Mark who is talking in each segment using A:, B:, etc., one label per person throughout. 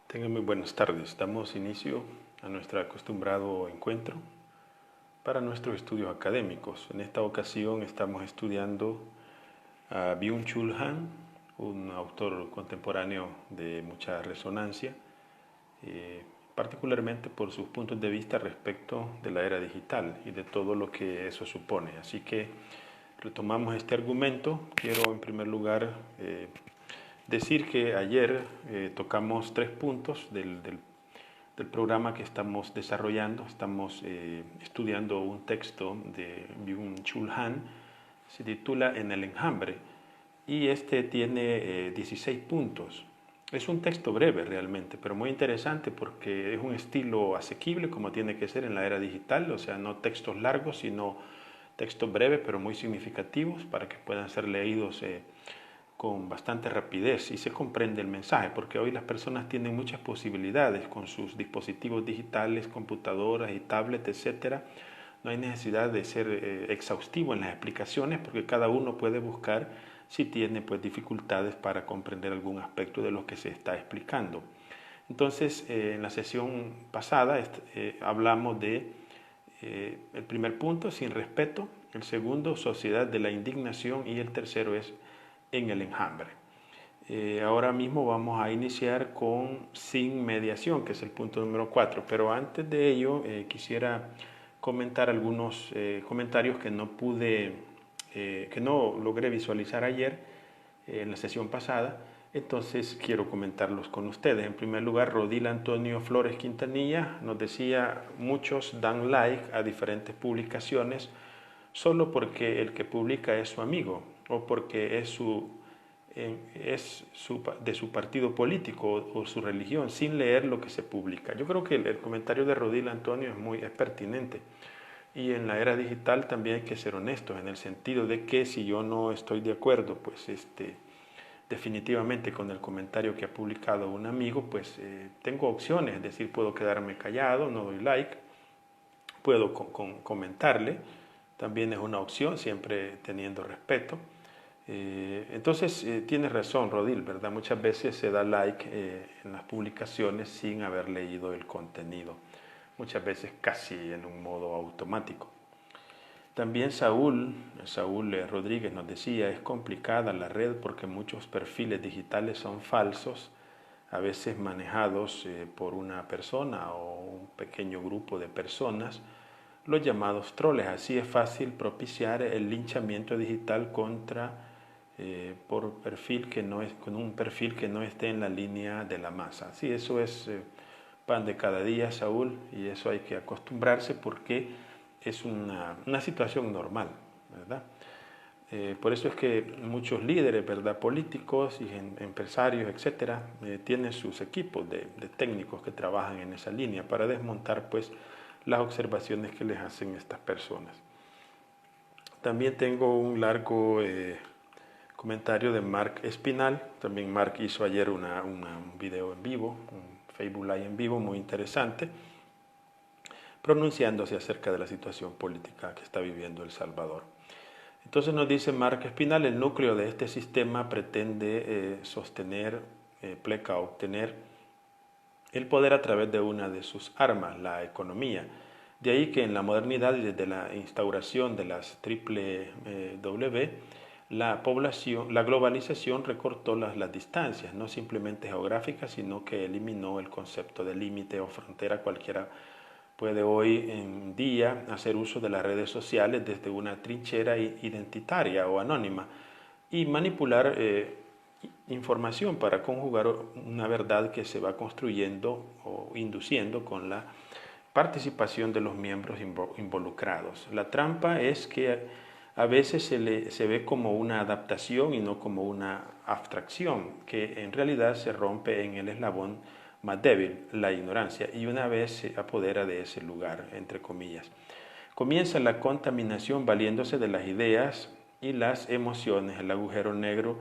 A: Tengan muy buenas tardes. Damos inicio a nuestro acostumbrado encuentro para nuestros estudios académicos. En esta ocasión estamos estudiando a Byung-Chul Han, un autor contemporáneo de mucha resonancia, particularmente por sus puntos de vista respecto de la era digital y de todo lo que eso supone. Así que retomamos este argumento. Quiero en primer lugar decir que ayer tocamos 3 puntos del programa que estamos desarrollando. Estamos estudiando un texto de Byung-Chul Han, se titula En el enjambre, y este tiene 16 puntos. Es un texto breve realmente, pero muy interesante porque es un estilo asequible como tiene que ser en la era digital, o sea, no textos largos, sino textos breves pero muy significativos para que puedan ser leídos con bastante rapidez y se comprende el mensaje, porque hoy las personas tienen muchas posibilidades con sus dispositivos digitales, computadoras y tablets, etcétera. No hay necesidad de ser exhaustivo en las explicaciones porque cada uno puede buscar si tiene pues dificultades para comprender algún aspecto de lo que se está explicando. Entonces, en la sesión pasada hablamos de el primer punto, sin respeto; el segundo, sociedad de la indignación; y el tercero es en el enjambre. Ahora mismo vamos a iniciar con sin mediación, que es el punto número 4, pero antes de ello quisiera comentar algunos comentarios que que no logré visualizar ayer en la sesión pasada. Entonces quiero comentarlos con ustedes. En primer lugar, Rodil Antonio Flores Quintanilla nos decía: muchos dan like a diferentes publicaciones solo porque el que publica es su amigo o porque de su partido político o su religión, sin leer lo que se publica. Yo creo que el comentario de Rodil Antonio es pertinente. Y en la era digital también hay que ser honestos, en el sentido de que si yo no estoy de acuerdo, pues definitivamente con el comentario que ha publicado un amigo, pues tengo opciones. Es decir, puedo quedarme callado, no doy like, puedo comentarle, también es una opción, siempre teniendo respeto. Entonces, tienes razón, Rodil, ¿verdad? Muchas veces se da like en las publicaciones sin haber leído el contenido, muchas veces casi en un modo automático. También Saúl Rodríguez nos decía: es complicada la red porque muchos perfiles digitales son falsos, a veces manejados por una persona o un pequeño grupo de personas, los llamados troles. Así es fácil propiciar el linchamiento digital por con un perfil que no esté en la línea de la masa. Sí, eso es pan de cada día, Saúl, y eso hay que acostumbrarse porque es una situación normal, ¿verdad? Por eso es que muchos líderes, ¿verdad?, políticos y empresarios, etcétera, tienen sus equipos de técnicos que trabajan en esa línea para desmontar pues las observaciones que les hacen estas personas. También tengo un largo comentario de Mark Espinal. También Mark hizo ayer un video en vivo, un Facebook Live en vivo muy interesante, pronunciándose acerca de la situación política que está viviendo El Salvador. Entonces nos dice Mark Espinal: el núcleo de este sistema pretende obtener el poder a través de una de sus armas, la economía. De ahí que en la modernidad y desde la instauración de las W, la globalización recortó las distancias, no simplemente geográficas, sino que eliminó el concepto de límite o frontera. Cualquiera puede hoy en día hacer uso de las redes sociales desde una trinchera identitaria o anónima y manipular información para conjugar una verdad que se va construyendo o induciendo con la participación de los miembros involucrados. La trampa es que a veces se ve como una adaptación y no como una abstracción, que en realidad se rompe en el eslabón más débil, la ignorancia, y una vez se apodera de ese lugar, entre comillas. Comienza la contaminación valiéndose de las ideas y las emociones. El agujero negro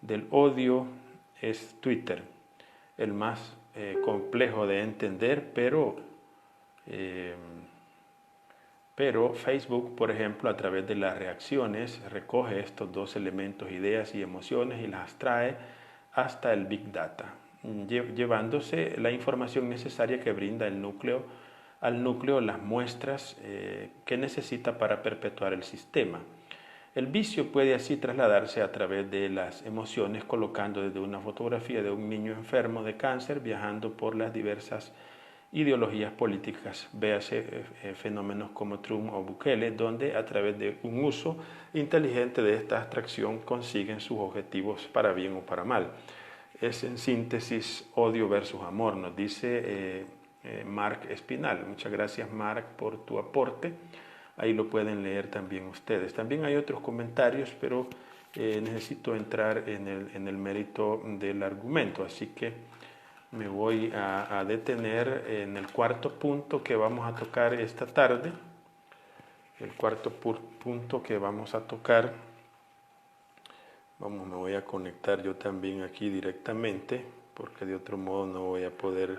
A: del odio es Twitter, el más complejo de entender, pero Facebook, por ejemplo, a través de las reacciones, recoge estos dos elementos, ideas y emociones, y las trae hasta el Big Data. llevándose la información necesaria que brinda al núcleo las muestras que necesita para perpetuar el sistema. El vicio puede así trasladarse a través de las emociones, colocando desde una fotografía de un niño enfermo de cáncer, viajando por las diversas ideologías políticas, véase fenómenos como Trump o Bukele, donde a través de un uso inteligente de esta abstracción consiguen sus objetivos para bien o para mal. Es en síntesis odio versus amor, nos dice Mark Espinal. Muchas gracias, Mark, por tu aporte. Ahí lo pueden leer también ustedes. También hay otros comentarios, pero necesito entrar en el mérito del argumento, así que me voy a detener en el cuarto punto que vamos a tocar esta tarde. El cuarto punto que vamos a tocar, me voy a conectar yo también aquí directamente, porque de otro modo no voy a poder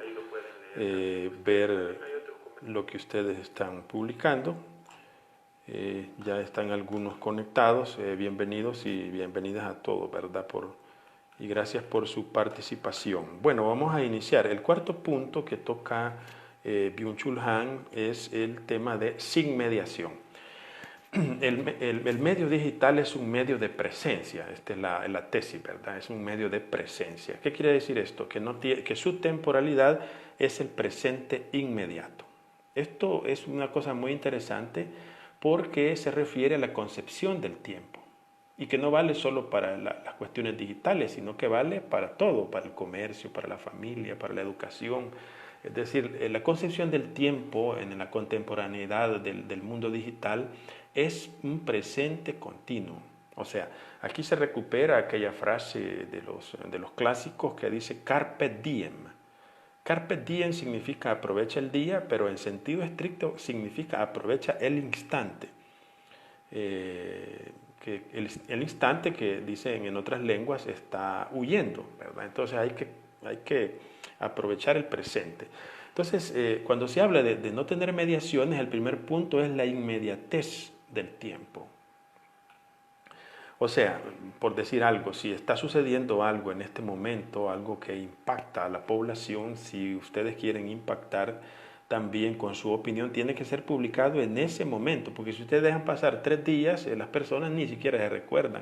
A: ver lo que ustedes están publicando. Ya están algunos conectados, bienvenidos y bienvenidas a todos, ¿verdad? Y gracias por su participación. Bueno, vamos a iniciar. El cuarto punto que toca Byung-Chul Han es el tema de sin mediación. El medio digital es un medio de presencia, esta es la tesis, ¿verdad? Es un medio de presencia. ¿Qué quiere decir esto? Que su temporalidad es el presente inmediato. Esto es una cosa muy interesante porque se refiere a la concepción del tiempo y que no vale solo para las cuestiones digitales, sino que vale para todo, para el comercio, para la familia, para la educación. Es decir, la concepción del tiempo en la contemporaneidad del mundo digital es un presente continuo. O sea, aquí se recupera aquella frase de los clásicos que dice carpe diem. Carpe diem significa aprovecha el día, pero en sentido estricto significa aprovecha el instante. Que el instante que dicen en otras lenguas está huyendo, ¿verdad? Entonces hay que aprovechar el presente. Entonces, cuando se habla de no tener mediaciones, el primer punto es la inmediatez del tiempo. O sea, por decir algo, si está sucediendo algo en este momento, algo que impacta a la población, si ustedes quieren impactar también con su opinión, tiene que ser publicado en ese momento, porque si ustedes dejan pasar 3 días, las personas ni siquiera se recuerdan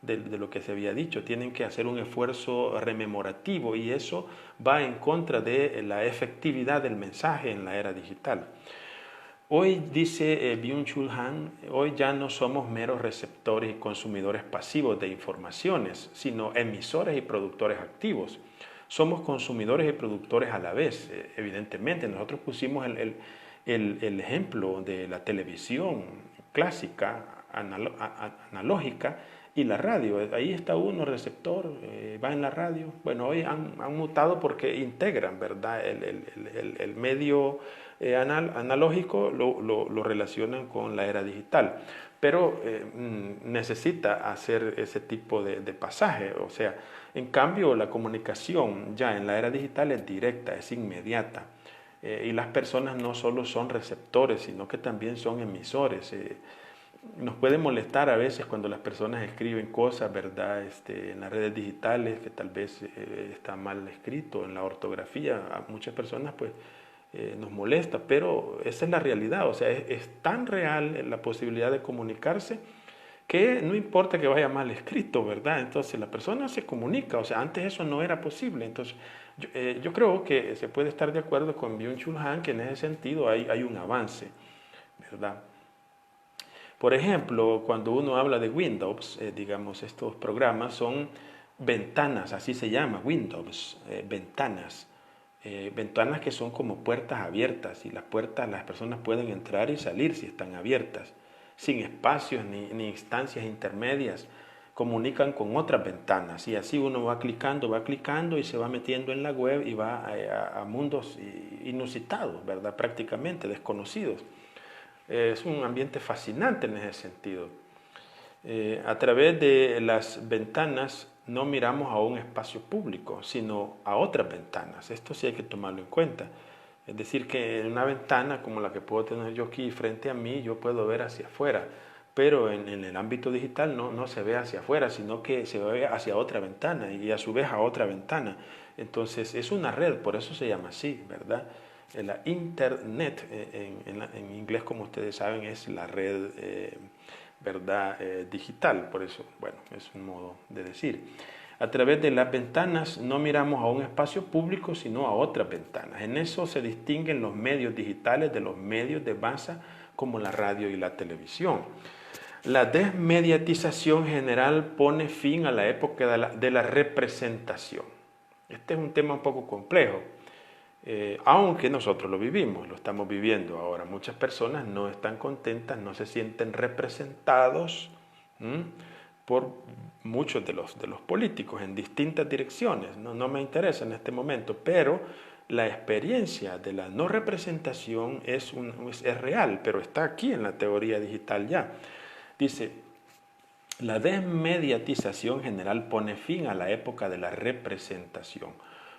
A: de lo que se había dicho, tienen que hacer un esfuerzo rememorativo y eso va en contra de la efectividad del mensaje en la era digital. Hoy, dice Byung-Chul Han, hoy ya no somos meros receptores y consumidores pasivos de informaciones, sino emisores y productores activos. Somos consumidores y productores a la vez, evidentemente. Nosotros pusimos el ejemplo de la televisión clásica, analógica, y la radio. Ahí está uno, receptor, va en la radio. Bueno, hoy han mutado porque integran, ¿verdad? El medio analógico lo relacionan con la era digital, pero necesita hacer ese tipo de pasaje. O sea, en cambio la comunicación ya en la era digital es directa, es inmediata, y las personas no solo son receptores, sino que también son emisores. Nos puede molestar a veces cuando las personas escriben cosas, ¿verdad? En las redes digitales, que tal vez está mal escrito en la ortografía. A muchas personas pues nos molesta, pero esa es la realidad. O sea, es tan real la posibilidad de comunicarse que no importa que vaya mal escrito, ¿verdad? Entonces la persona se comunica. O sea, antes eso no era posible. Entonces yo creo que se puede estar de acuerdo con Byung-Chul Han que en ese sentido hay un avance, ¿verdad? Por ejemplo, cuando uno habla de Windows, digamos, estos programas son ventanas, así se llama, Windows, ventanas. Ventanas que son como puertas abiertas y las puertas las personas pueden entrar y salir si están abiertas, sin espacios ni instancias intermedias, comunican con otras ventanas y así uno va clicando y se va metiendo en la web y va a mundos inusitados, ¿verdad? Prácticamente desconocidos. Es un ambiente fascinante en ese sentido. A través de las ventanas no miramos a un espacio público, sino a otras ventanas. Esto sí hay que tomarlo en cuenta. Es decir, que en una ventana como la que puedo tener yo aquí frente a mí, yo puedo ver hacia afuera, pero en el ámbito digital no se ve hacia afuera, sino que se ve hacia otra ventana y a su vez a otra ventana. Entonces es una red, por eso se llama así, ¿verdad? La Internet, en inglés, como ustedes saben, es la red, ¿verdad? Digital, por eso, bueno, es un modo de decir. A través de las ventanas no miramos a un espacio público, sino a otras ventanas. En eso se distinguen los medios digitales de los medios de masa, como la radio y la televisión. La desmediatización general pone fin a la época de la representación. Este es un tema un poco complejo, aunque nosotros lo vivimos, lo estamos viviendo ahora. Muchas personas no están contentas, no se sienten representados por muchos de los políticos en distintas direcciones. No me interesa en este momento, pero la experiencia de la no representación es real, pero está aquí en la teoría digital ya. Dice, la desmediatización general pone fin a la época de la representación.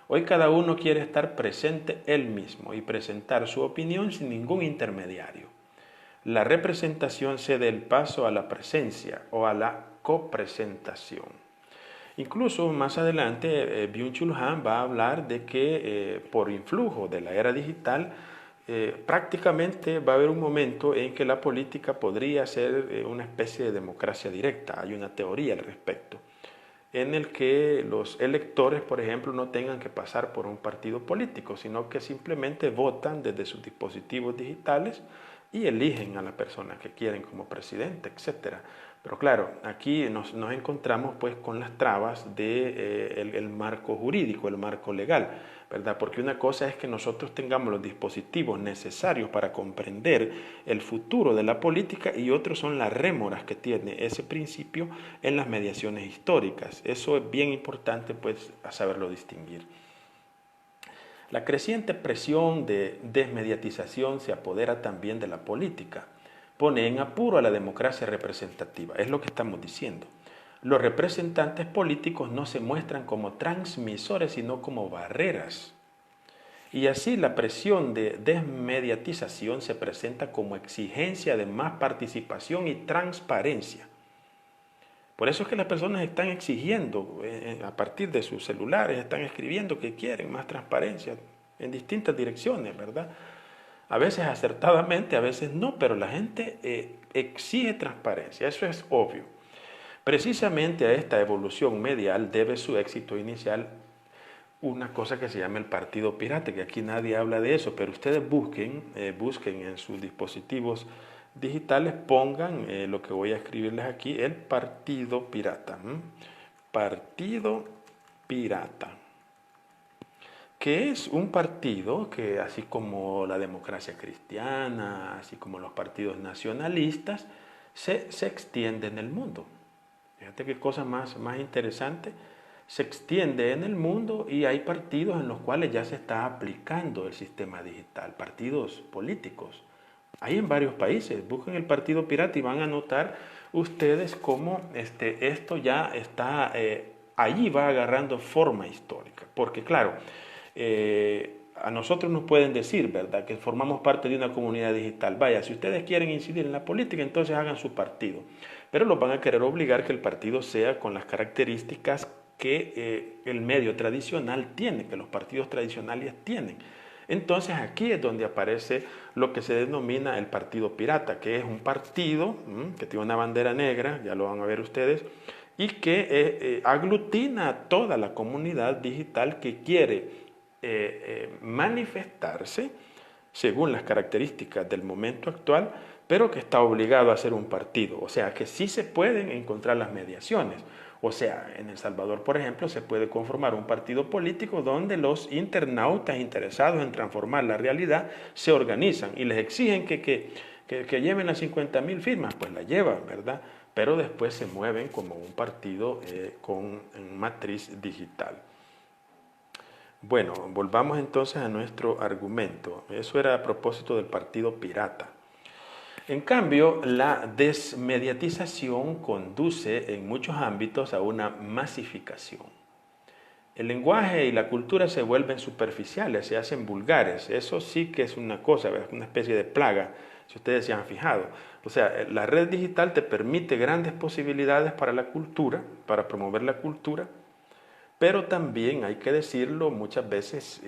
A: Hoy cada uno quiere estar presente él mismo y presentar su opinión sin ningún intermediario. La representación cede el paso a la presencia o a la copresentación. Incluso más adelante Byung-Chul Han va a hablar de que por influjo de la era digital prácticamente va a haber un momento en que la política podría ser una especie de democracia directa. Hay una teoría al respecto, en el que los electores, por ejemplo, no tengan que pasar por un partido político, sino que simplemente votan desde sus dispositivos digitales y eligen a la persona que quieren como presidente, etc. Pero claro, aquí nos encontramos pues con las trabas del marco jurídico, el marco legal, ¿verdad? Porque una cosa es que nosotros tengamos los dispositivos necesarios para comprender el futuro de la política y otros son las rémoras que tiene ese principio en las mediaciones históricas. Eso es bien importante pues a saberlo distinguir. La creciente presión de desmediatización se apodera también de la política. Pone en apuro a la democracia representativa, es lo que estamos diciendo. Los representantes políticos no se muestran como transmisores, sino como barreras. Y así la presión de desmediatización se presenta como exigencia de más participación y transparencia. Por eso es que las personas están exigiendo, a partir de sus celulares, están escribiendo que quieren más transparencia en distintas direcciones, ¿verdad? A veces acertadamente, a veces no, pero la gente exige transparencia, eso es obvio. Precisamente a esta evolución medial debe su éxito inicial una cosa que se llama el partido pirata, que aquí nadie habla de eso, pero ustedes busquen en sus dispositivos digitales, pongan lo que voy a escribirles aquí, el partido pirata. Partido pirata, que es un partido que, así como la democracia cristiana, así como los partidos nacionalistas, se extiende en el mundo. Fíjate qué cosa más interesante. Se extiende en el mundo y hay partidos en los cuales ya se está aplicando el sistema digital, partidos políticos. Hay en varios países, busquen el partido pirata y van a notar ustedes cómo esto ya está, allí va agarrando forma histórica. Porque claro, a nosotros nos pueden decir, ¿verdad?, que formamos parte de una comunidad digital. Vaya, si ustedes quieren incidir en la política, entonces hagan su partido. Pero los van a querer obligar que el partido sea con las características que el medio tradicional tiene, que los partidos tradicionales tienen. Entonces aquí es donde aparece lo que se denomina el partido pirata, que es un partido que tiene una bandera negra, ya lo van a ver ustedes, y que aglutina a toda la comunidad digital que quiere manifestarse según las características del momento actual, pero que está obligado a ser un partido. O sea, que sí se pueden encontrar las mediaciones. O sea, en El Salvador, por ejemplo, se puede conformar un partido político donde los internautas interesados en transformar la realidad se organizan y les exigen que lleven las 50.000 firmas, pues la llevan, ¿verdad? Pero después se mueven como un partido con matriz digital. Bueno, volvamos entonces a nuestro argumento. Eso era a propósito del partido pirata. En cambio, la desmediatización conduce en muchos ámbitos a una masificación. El lenguaje y la cultura se vuelven superficiales, se hacen vulgares. Eso sí que es una cosa, ¿verdad?, una especie de plaga, si ustedes se han fijado. O sea, la red digital te permite grandes posibilidades para la cultura, para promover la cultura, Pero también hay que decirlo, muchas veces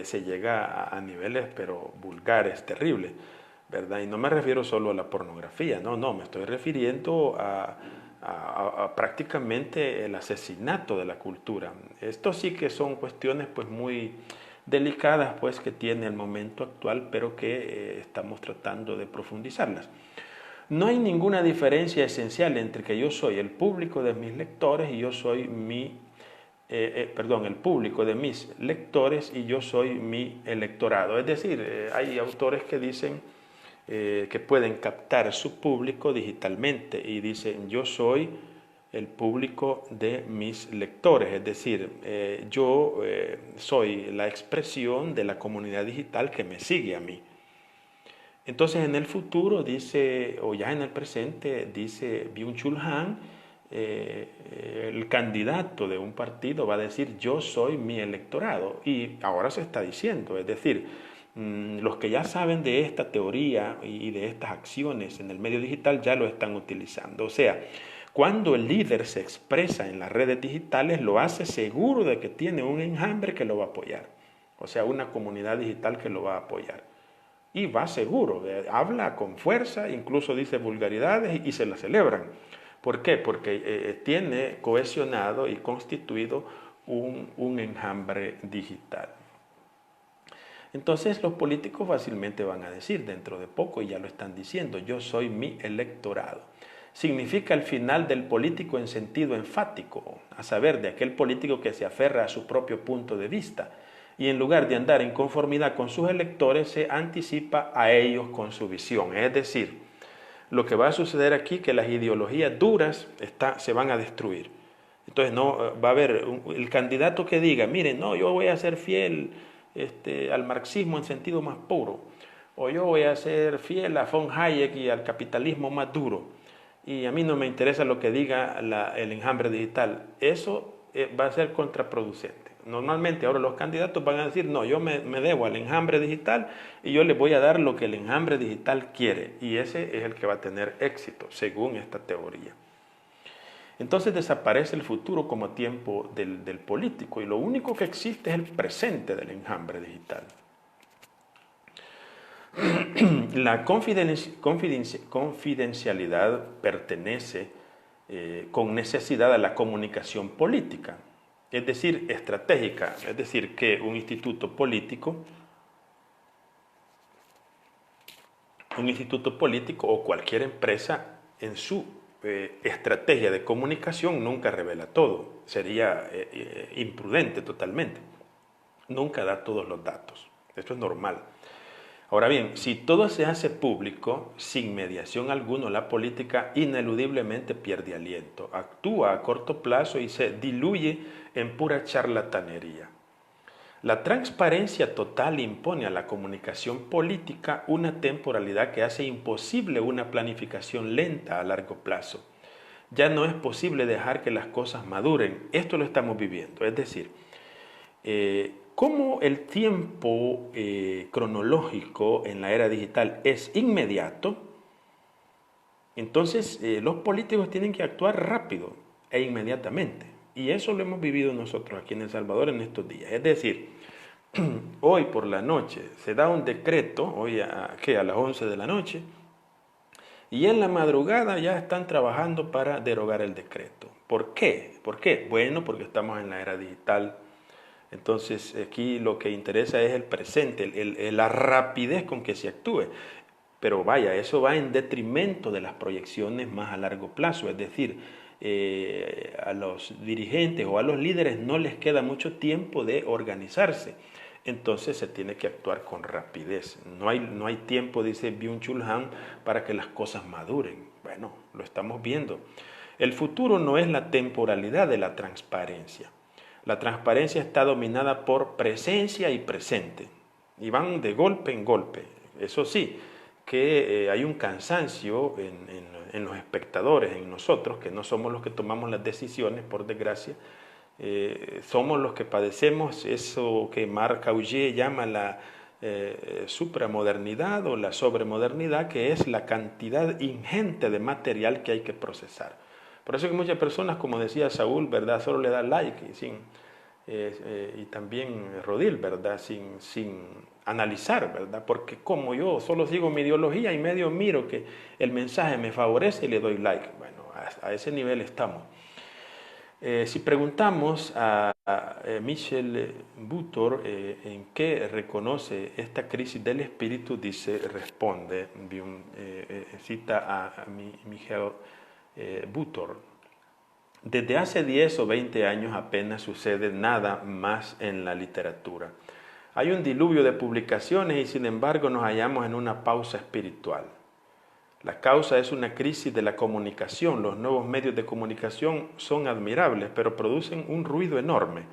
A: se llega a niveles pero vulgares, terribles, ¿verdad? Y no me refiero solo a la pornografía, no, me estoy refiriendo a prácticamente el asesinato de la cultura. Esto sí que son cuestiones pues muy delicadas pues que tiene el momento actual, pero que estamos tratando de profundizarlas. No hay ninguna diferencia esencial entre que yo soy el público de mis lectores y yo soy el público de mis lectores y yo soy mi electorado. Es decir, hay autores que dicen que pueden captar su público digitalmente y dicen yo soy el público de mis lectores, es decir, yo soy la expresión de la comunidad digital que me sigue a mí. Entonces en el futuro dice, o ya en el presente, dice Byung-Chul Han, el candidato de un partido va a decir yo soy mi electorado y ahora se está diciendo, es decir, los que ya saben de esta teoría y de estas acciones en el medio digital ya lo están utilizando. O sea, cuando el líder se expresa en las redes digitales lo hace seguro de que tiene un enjambre que lo va a apoyar, o sea, una comunidad digital que lo va a apoyar. Y va seguro, habla con fuerza, incluso dice vulgaridades y se la celebran. ¿Por qué? Porque tiene cohesionado y constituido un enjambre digital. Entonces los políticos fácilmente van a decir dentro de poco, y ya lo están diciendo, yo soy mi electorado. Significa el final del político en sentido enfático, a saber, de aquel político que se aferra a su propio punto de vista y en lugar de andar en conformidad con sus electores, se anticipa a ellos con su visión. Es decir, lo que va a suceder aquí es que las ideologías duras se van a destruir. Entonces no va a haber el candidato que diga, miren, no, yo voy a ser fiel al marxismo en sentido más puro, o yo voy a ser fiel a von Hayek y al capitalismo más duro, y a mí no me interesa lo que diga el enjambre digital. Eso va a ser contraproducente. Normalmente ahora los candidatos van a decir, no, yo me debo al enjambre digital y yo le voy a dar lo que el enjambre digital quiere. Y ese es el que va a tener éxito, según esta teoría. Entonces desaparece el futuro como tiempo del político y lo único que existe es el presente del enjambre digital. La confidencialidad pertenece con necesidad a la comunicación política, es decir, estratégica, es decir, que un instituto político o cualquier empresa en su estrategia de comunicación nunca revela todo, sería imprudente totalmente, nunca da todos los datos, esto es normal. Ahora bien, si todo se hace público, sin mediación alguna, la política ineludiblemente pierde aliento, actúa a corto plazo y se diluye en pura charlatanería. La transparencia total impone a la comunicación política una temporalidad que hace imposible una planificación lenta a largo plazo. Ya no es posible dejar que las cosas maduren. Esto lo estamos viviendo. Es decir, como el tiempo cronológico en la era digital es inmediato, entonces los políticos tienen que actuar rápido e inmediatamente. Y eso lo hemos vivido nosotros aquí en El Salvador en estos días. Es decir, hoy por la noche se da un decreto, hoy a las 11 de la noche, y en la madrugada ya están trabajando para derogar el decreto. ¿Por qué? ¿Por qué? Bueno, porque estamos en la era digital. Entonces aquí lo que interesa es el presente, la rapidez con que se actúe. Pero vaya, eso va en detrimento de las proyecciones más a largo plazo, es decir, a los dirigentes o a los líderes no les queda mucho tiempo de organizarse. Entonces se tiene que actuar con rapidez. No hay tiempo, dice Byung-Chul Han, para que las cosas maduren. Bueno, lo estamos viendo. El futuro no es la temporalidad de la transparencia. La transparencia está dominada por presencia y presente. Y van de golpe en golpe. Eso sí, que hay un cansancio en los espectadores, en nosotros, que no somos los que tomamos las decisiones, por desgracia, somos los que padecemos eso que Marc Augé llama la supramodernidad o la sobremodernidad, que es la cantidad ingente de material que hay que procesar. Por eso que muchas personas, como decía Saúl, ¿verdad? Solo le dan like y también Rodil, ¿verdad? Sin analizar, ¿verdad? Porque como yo solo sigo mi ideología y medio miro que el mensaje me favorece y le doy like. Bueno, a ese nivel estamos. Si preguntamos a Michel Butor en qué reconoce esta crisis del espíritu, responde, cita a Michel Butor: desde hace 10 o 20 años apenas sucede nada más en la literatura. Hay un diluvio de publicaciones y sin embargo nos hallamos en una pausa espiritual. La causa es una crisis de la comunicación. Los nuevos medios de comunicación son admirables, pero producen un ruido enorme.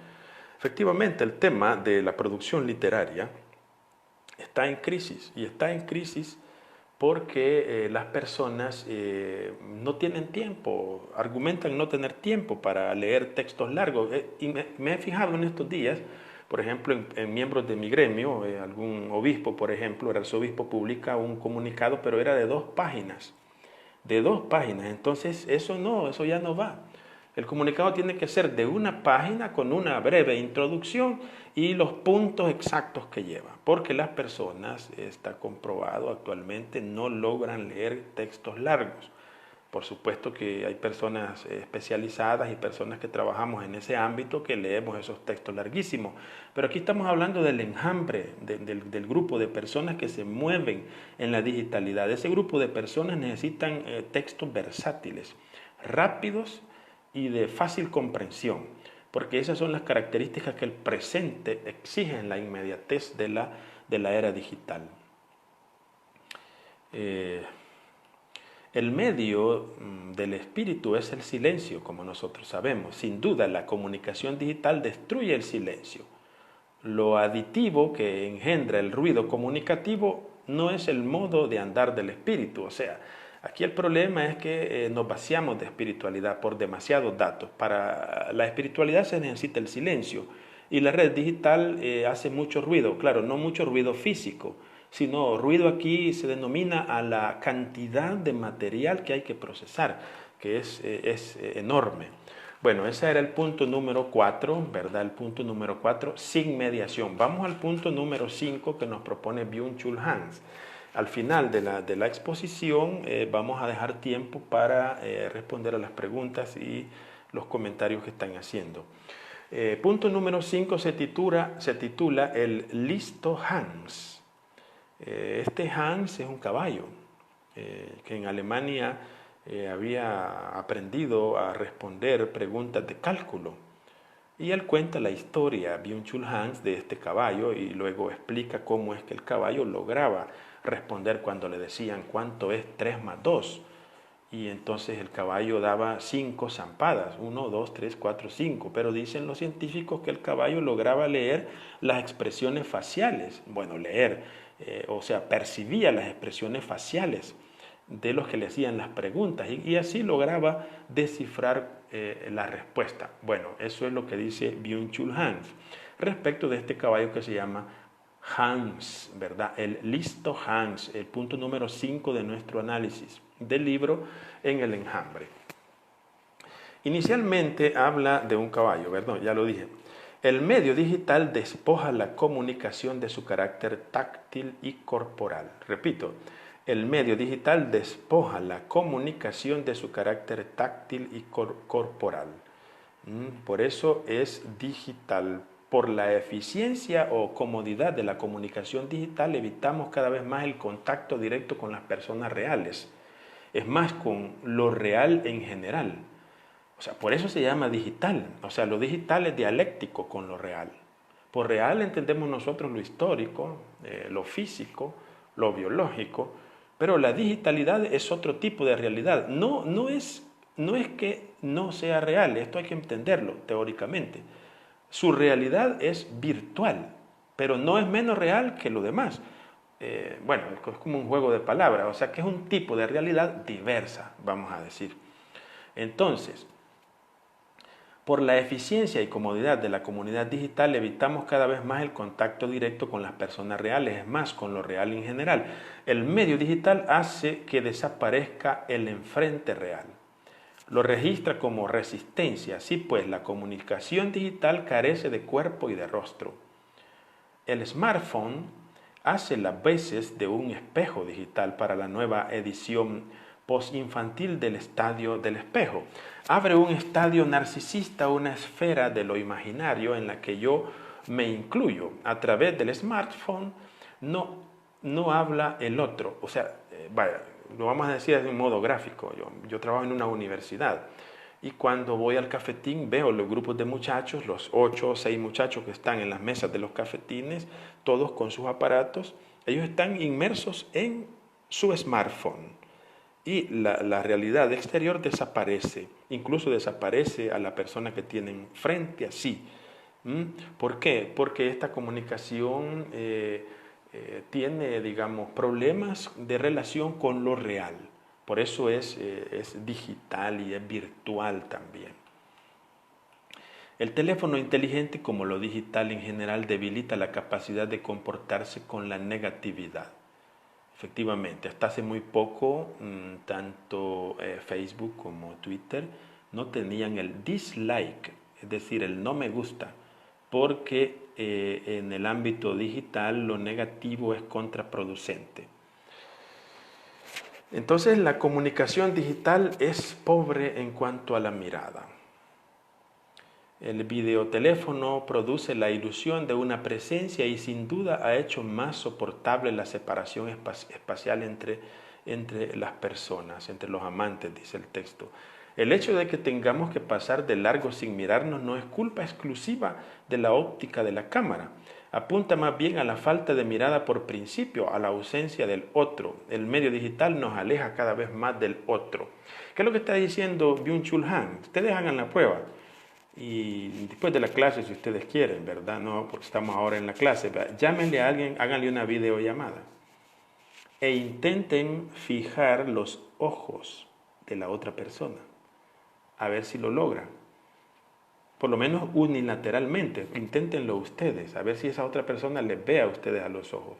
A: Efectivamente, el tema de la producción literaria está en crisis, y está en crisis porque las personas no tienen tiempo, argumentan no tener tiempo para leer textos largos. Y me he fijado en estos días, por ejemplo, en miembros de mi gremio, algún obispo, por ejemplo, el arzobispo publica un comunicado, pero era de 2 páginas. De 2 páginas. Entonces, eso ya no va. El comunicado tiene que ser de 1 página con una breve introducción y los puntos exactos que lleva, porque las personas, está comprobado actualmente, no logran leer textos largos. Por supuesto que hay personas especializadas y personas que trabajamos en ese ámbito que leemos esos textos larguísimos, pero aquí estamos hablando del enjambre, del grupo de personas que se mueven en la digitalidad. Ese grupo de personas necesitan textos versátiles, rápidos y de fácil comprensión, porque esas son las características que el presente exige en la inmediatez de la era digital. El medio del espíritu es el silencio, como nosotros sabemos. Sin duda, la comunicación digital destruye el silencio. Lo aditivo que engendra el ruido comunicativo no es el modo de andar del espíritu. O sea, aquí el problema es que nos vaciamos de espiritualidad por demasiados datos. Para la espiritualidad se necesita el silencio, y la red digital hace mucho ruido. Claro, no mucho ruido físico, sino ruido aquí se denomina a la cantidad de material que hay que procesar, que es enorme. Bueno, ese era el punto número 4, ¿verdad? El punto número 4, sin mediación. Vamos al punto número 5 que nos propone Byung-Chul Han. Al final de la exposición vamos a dejar tiempo para responder a las preguntas y los comentarios que están haciendo. Punto número 5 se titula El listo Hans. Este Hans es un caballo que en Alemania había aprendido a responder preguntas de cálculo. Y él cuenta la historia, Byung-Chul Han, de este caballo, y luego explica cómo es que el caballo lograba responder cuando le decían ¿cuánto es 3 más 2? Y entonces el caballo daba 5 zampadas, 1, 2, 3, 4, 5. Pero dicen los científicos que el caballo lograba leer las expresiones faciales. Bueno, o sea, percibía las expresiones faciales de los que le hacían las preguntas y así lograba descifrar la respuesta. Bueno, eso es lo que dice Byung-Chul Han respecto de este caballo que se llama Hans, ¿verdad? El listo Hans, el punto número 5 de nuestro análisis del libro En el enjambre. Inicialmente habla de un caballo, ¿verdad? Ya lo dije. El medio digital despoja la comunicación de su carácter táctil y corporal. Repito, el medio digital despoja la comunicación de su carácter táctil y corporal. Por eso es digital. Por la eficiencia o comodidad de la comunicación digital evitamos cada vez más el contacto directo con las personas reales. Es más, con lo real en general. O sea, por eso se llama digital. O sea, lo digital es dialéctico con lo real. Por real entendemos nosotros lo histórico, lo físico, lo biológico, pero la digitalidad es otro tipo de realidad. No es que no sea real, esto hay que entenderlo teóricamente. Su realidad es virtual, pero no es menos real que lo demás. Bueno, es como un juego de palabras, o sea que es un tipo de realidad diversa, vamos a decir. Entonces, por la eficiencia y comodidad de la comunidad digital evitamos cada vez más el contacto directo con las personas reales, es más, con lo real en general. El medio digital hace que desaparezca el enfrente real. lo registra como resistencia. Sí, pues la comunicación digital carece de cuerpo y de rostro. El smartphone hace las veces de un espejo digital para la nueva edición postinfantil del estadio del espejo. Abre un estadio narcisista, una esfera de lo imaginario en la que yo me incluyo. A través del smartphone no habla el otro. O sea, vaya, lo vamos a decir de un modo gráfico. Yo trabajo en una universidad y cuando voy al cafetín veo los grupos de muchachos, los 8 o 6 muchachos que están en las mesas de los cafetines, todos con sus aparatos. Ellos están inmersos en su smartphone y la realidad exterior desaparece, incluso desaparece a la persona que tienen frente a sí. ¿Por qué? Porque esta comunicación tiene, digamos, problemas de relación con lo real. Por eso es digital y es virtual también. El teléfono inteligente, como lo digital en general, debilita la capacidad de comportarse con la negatividad. Efectivamente, hasta hace muy poco, tanto Facebook como Twitter no tenían el dislike, es decir, el no me gusta, porque en el ámbito digital lo negativo es contraproducente. Entonces la comunicación digital es pobre en cuanto a la mirada. El videoteléfono produce la ilusión de una presencia y sin duda ha hecho más soportable la separación espacial entre las personas, entre los amantes, dice el texto. El hecho de que tengamos que pasar de largo sin mirarnos no es culpa exclusiva de la óptica de la cámara. Apunta más bien a la falta de mirada por principio, a la ausencia del otro. El medio digital nos aleja cada vez más del otro. ¿Qué es lo que está diciendo Byung-Chul Han? Ustedes hagan la prueba. Y después de la clase, si ustedes quieren, ¿verdad? No, porque estamos ahora en la clase. Llámenle a alguien, háganle una videollamada. E intenten fijar los ojos de la otra persona. A ver si lo logran. Por lo menos unilateralmente. Inténtenlo ustedes. A ver si esa otra persona les ve a ustedes a los ojos.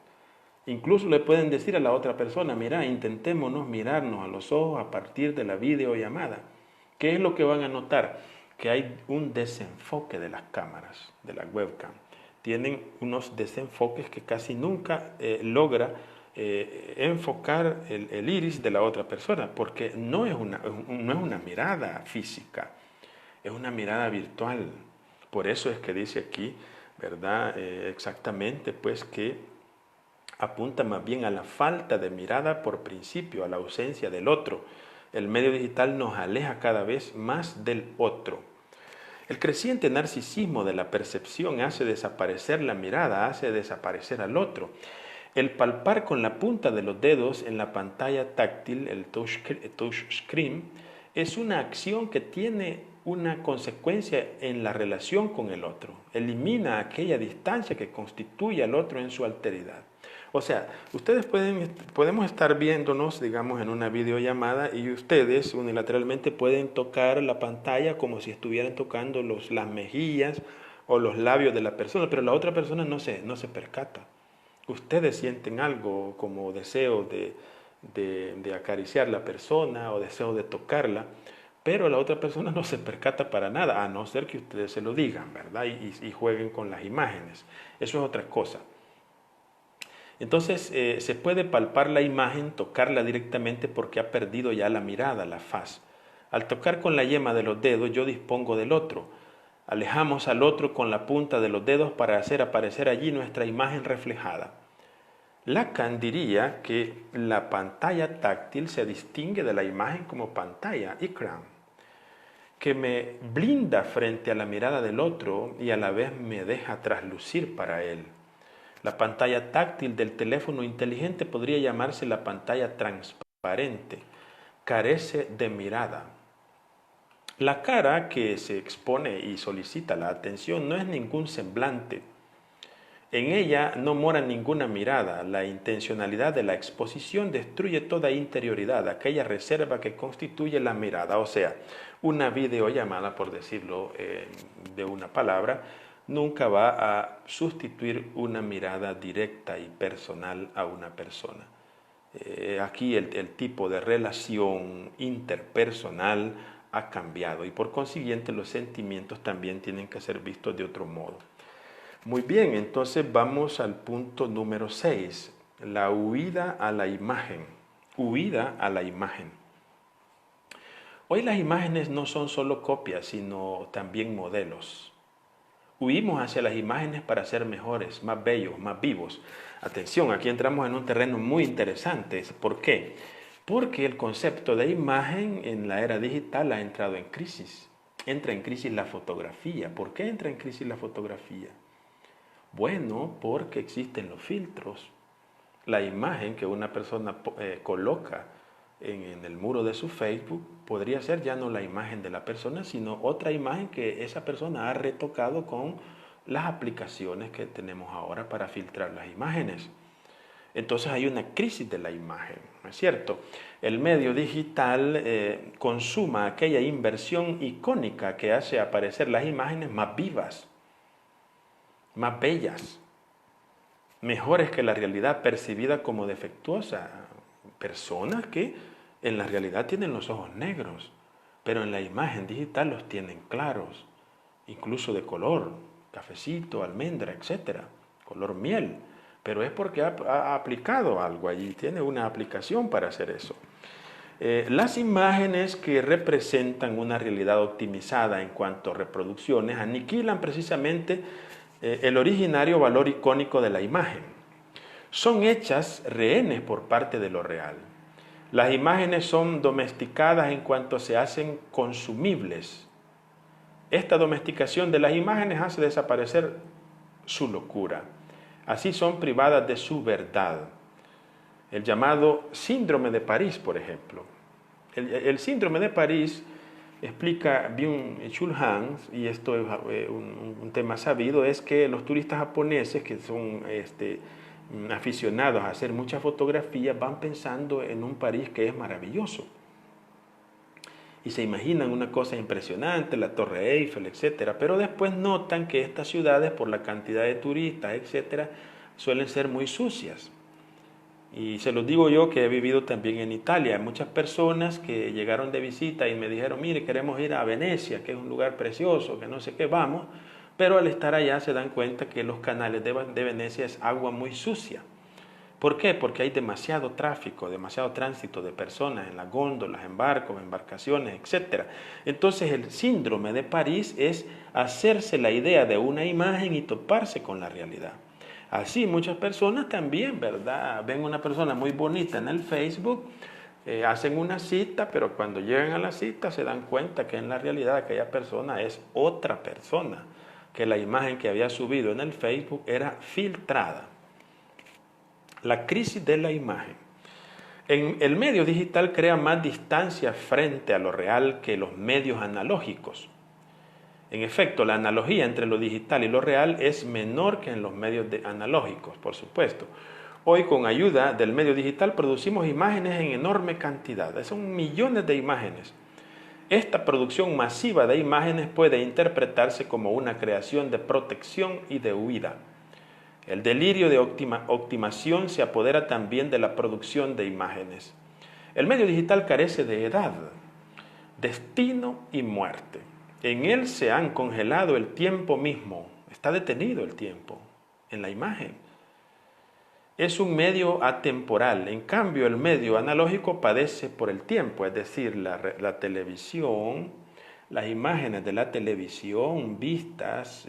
A: Incluso le pueden decir a la otra persona, mira, intentémonos mirarnos a los ojos a partir de la videollamada. ¿Qué es lo que van a notar? Que hay un desenfoque de las cámaras, de la webcam. Tienen unos desenfoques que casi nunca logra enfocar el iris de la otra persona, porque no es una mirada física, es una mirada virtual. Por eso es que dice aquí, ¿verdad? Exactamente, pues que apunta más bien a la falta de mirada por principio, a la ausencia del otro. El medio digital nos aleja cada vez más del otro. El creciente narcisismo de la percepción hace desaparecer la mirada, hace desaparecer al otro. El palpar con la punta de los dedos en la pantalla táctil, el touch screen, es una acción que tiene una consecuencia en la relación con el otro. Elimina aquella distancia que constituye al otro en su alteridad. O sea, ustedes podemos estar viéndonos, digamos, en una videollamada y ustedes unilateralmente pueden tocar la pantalla como si estuvieran tocando las mejillas o los labios de la persona, pero la otra persona no se percata. Ustedes sienten algo como deseo de acariciar la persona o deseo de tocarla, pero la otra persona no se percata para nada, a no ser que ustedes se lo digan, ¿verdad? Y jueguen con las imágenes. Eso es otra cosa. Entonces se puede palpar la imagen, tocarla directamente porque ha perdido ya la mirada, la faz. Al tocar con la yema de los dedos yo dispongo del otro. Alejamos al otro con la punta de los dedos para hacer aparecer allí nuestra imagen reflejada. Lacan diría que la pantalla táctil se distingue de la imagen como pantalla, ikram, que me blinda frente a la mirada del otro y a la vez me deja traslucir para él. La pantalla táctil del teléfono inteligente podría llamarse la pantalla transparente. Carece de mirada. La cara que se expone y solicita la atención no es ningún semblante. En ella no mora ninguna mirada. La intencionalidad de la exposición destruye toda interioridad, aquella reserva que constituye la mirada. O sea, una videollamada, por decirlo de una palabra, nunca va a sustituir una mirada directa y personal a una persona. Aquí el tipo de relación interpersonal ha cambiado y por consiguiente los sentimientos también tienen que ser vistos de otro modo. Muy bien, entonces vamos al punto número 6, la huida a la imagen. Huida a la imagen. Hoy las imágenes no son solo copias, sino también modelos. Huimos hacia las imágenes para ser mejores, más bellos, más vivos. Atención, aquí entramos en un terreno muy interesante. ¿Por qué? Porque el concepto de imagen en la era digital ha entrado en crisis. Entra en crisis la fotografía. ¿Por qué entra en crisis la fotografía? Bueno, porque existen los filtros. La imagen que una persona coloca en el muro de su Facebook podría ser ya no la imagen de la persona, sino otra imagen que esa persona ha retocado con las aplicaciones que tenemos ahora para filtrar las imágenes. Entonces hay una crisis de la imagen, ¿no es cierto? El medio digital consuma aquella inversión icónica que hace aparecer las imágenes más vivas, más bellas, mejores que la realidad percibida como defectuosa. Personas que en la realidad tienen los ojos negros, pero en la imagen digital los tienen claros, incluso de color, cafecito, almendra, etcétera, color miel. Pero es porque ha aplicado algo allí, tiene una aplicación para hacer eso. Las imágenes que representan una realidad optimizada en cuanto a reproducciones aniquilan precisamente el originario valor icónico de la imagen. Son hechas rehenes por parte de lo real. Las imágenes son domesticadas en cuanto se hacen consumibles. Esta domesticación de las imágenes hace desaparecer su locura. Así son privadas de su verdad. El llamado síndrome de París, por ejemplo. El síndrome de París, explica Byung-Chul Han, y esto es un tema sabido, es que los turistas japoneses que son aficionados a hacer muchas fotografías van pensando en un París que es maravilloso. Y se imaginan una cosa impresionante, la Torre Eiffel, etcétera, pero después notan que estas ciudades, por la cantidad de turistas, etcétera, suelen ser muy sucias. Y se los digo yo que he vivido también en Italia. Hay muchas personas que llegaron de visita y me dijeron, mire, queremos ir a Venecia, que es un lugar precioso, que no sé qué, vamos. Pero al estar allá se dan cuenta que los canales de Venecia es agua muy sucia. ¿Por qué? Porque hay demasiado tráfico, demasiado tránsito de personas en las góndolas, en barcos, embarcaciones, etc. Entonces el síndrome de París es hacerse la idea de una imagen y toparse con la realidad. Así muchas personas también, ¿verdad? Ven una persona muy bonita en el Facebook, hacen una cita, pero cuando llegan a la cita se dan cuenta que en la realidad aquella persona es otra persona, que la imagen que había subido en el Facebook era filtrada. La crisis de la imagen. El medio digital crea más distancia frente a lo real que los medios analógicos. En efecto, la analogía entre lo digital y lo real es menor que en los medios analógicos, por supuesto. Hoy, con ayuda del medio digital, producimos imágenes en enorme cantidad. Son millones de imágenes. Esta producción masiva de imágenes puede interpretarse como una creación de protección y de huida. El delirio de optimación se apodera también de la producción de imágenes. El medio digital carece de edad, destino y muerte. En él se han congelado el tiempo mismo, está detenido el tiempo en la imagen. Es un medio atemporal, en cambio el medio analógico padece por el tiempo, es decir, la televisión, las imágenes de la televisión vistas,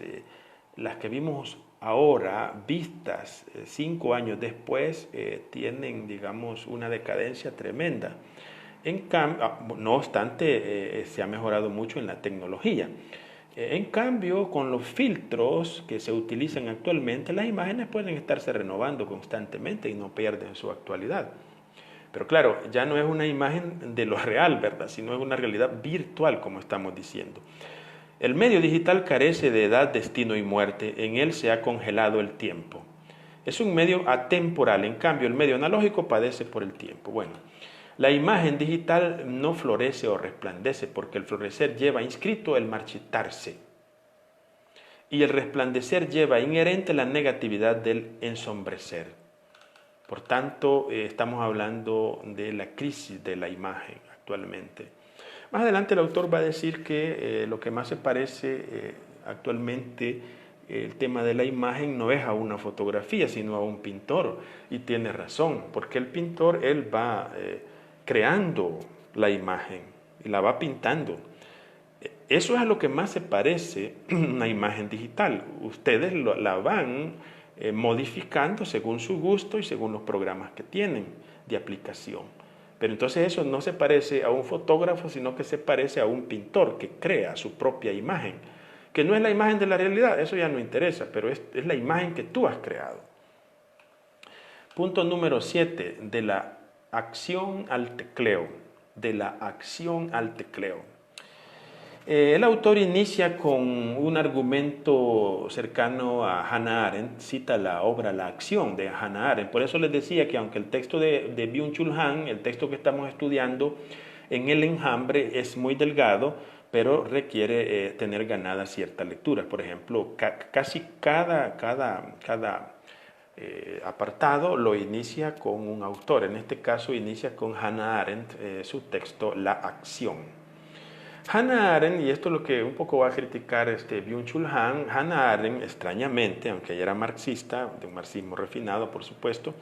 A: las que vimos ahora, vistas 5 años después, tienen, digamos, una decadencia tremenda. En cambio, no obstante, se ha mejorado mucho en la tecnología. En cambio, con los filtros que se utilizan actualmente, las imágenes pueden estarse renovando constantemente y no pierden su actualidad. Pero claro, ya no es una imagen de lo real, ¿verdad? Sino es una realidad virtual, como estamos diciendo. El medio digital carece de edad, destino y muerte. En él se ha congelado el tiempo. Es un medio atemporal. En cambio, el medio analógico padece por el tiempo. Bueno, la imagen digital no florece o resplandece porque el florecer lleva inscrito el marchitarse y el resplandecer lleva inherente la negatividad del ensombrecer. Por tanto, estamos hablando de la crisis de la imagen actualmente. Más adelante el autor va a decir que lo que más se parece actualmente el tema de la imagen no es a una fotografía, sino a un pintor. Y tiene razón, porque el pintor, él va creando la imagen y la va pintando. Eso es a lo que más se parece una imagen digital. Ustedes la van modificando según su gusto y según los programas que tienen de aplicación. Pero entonces eso no se parece a un fotógrafo, sino que se parece a un pintor que crea su propia imagen, que no es la imagen de la realidad, eso ya no interesa, pero es la imagen que tú has creado. Punto número 7, de la acción al tecleo. De la acción al tecleo. El autor inicia con un argumento cercano a Hannah Arendt, cita la obra La acción de Hannah Arendt. Por eso les decía que aunque el texto de Byung-Chul Han, el texto que estamos estudiando en el enjambre, es muy delgado, pero requiere tener ganada cierta lectura. Por ejemplo, casi cada apartado lo inicia con un autor. En este caso inicia con Hannah Arendt, su texto La acción. Hannah Arendt, y esto es lo que un poco va a criticar Byung-Chul Han, Hannah Arendt, extrañamente, aunque ella era marxista, de un marxismo refinado, por supuesto,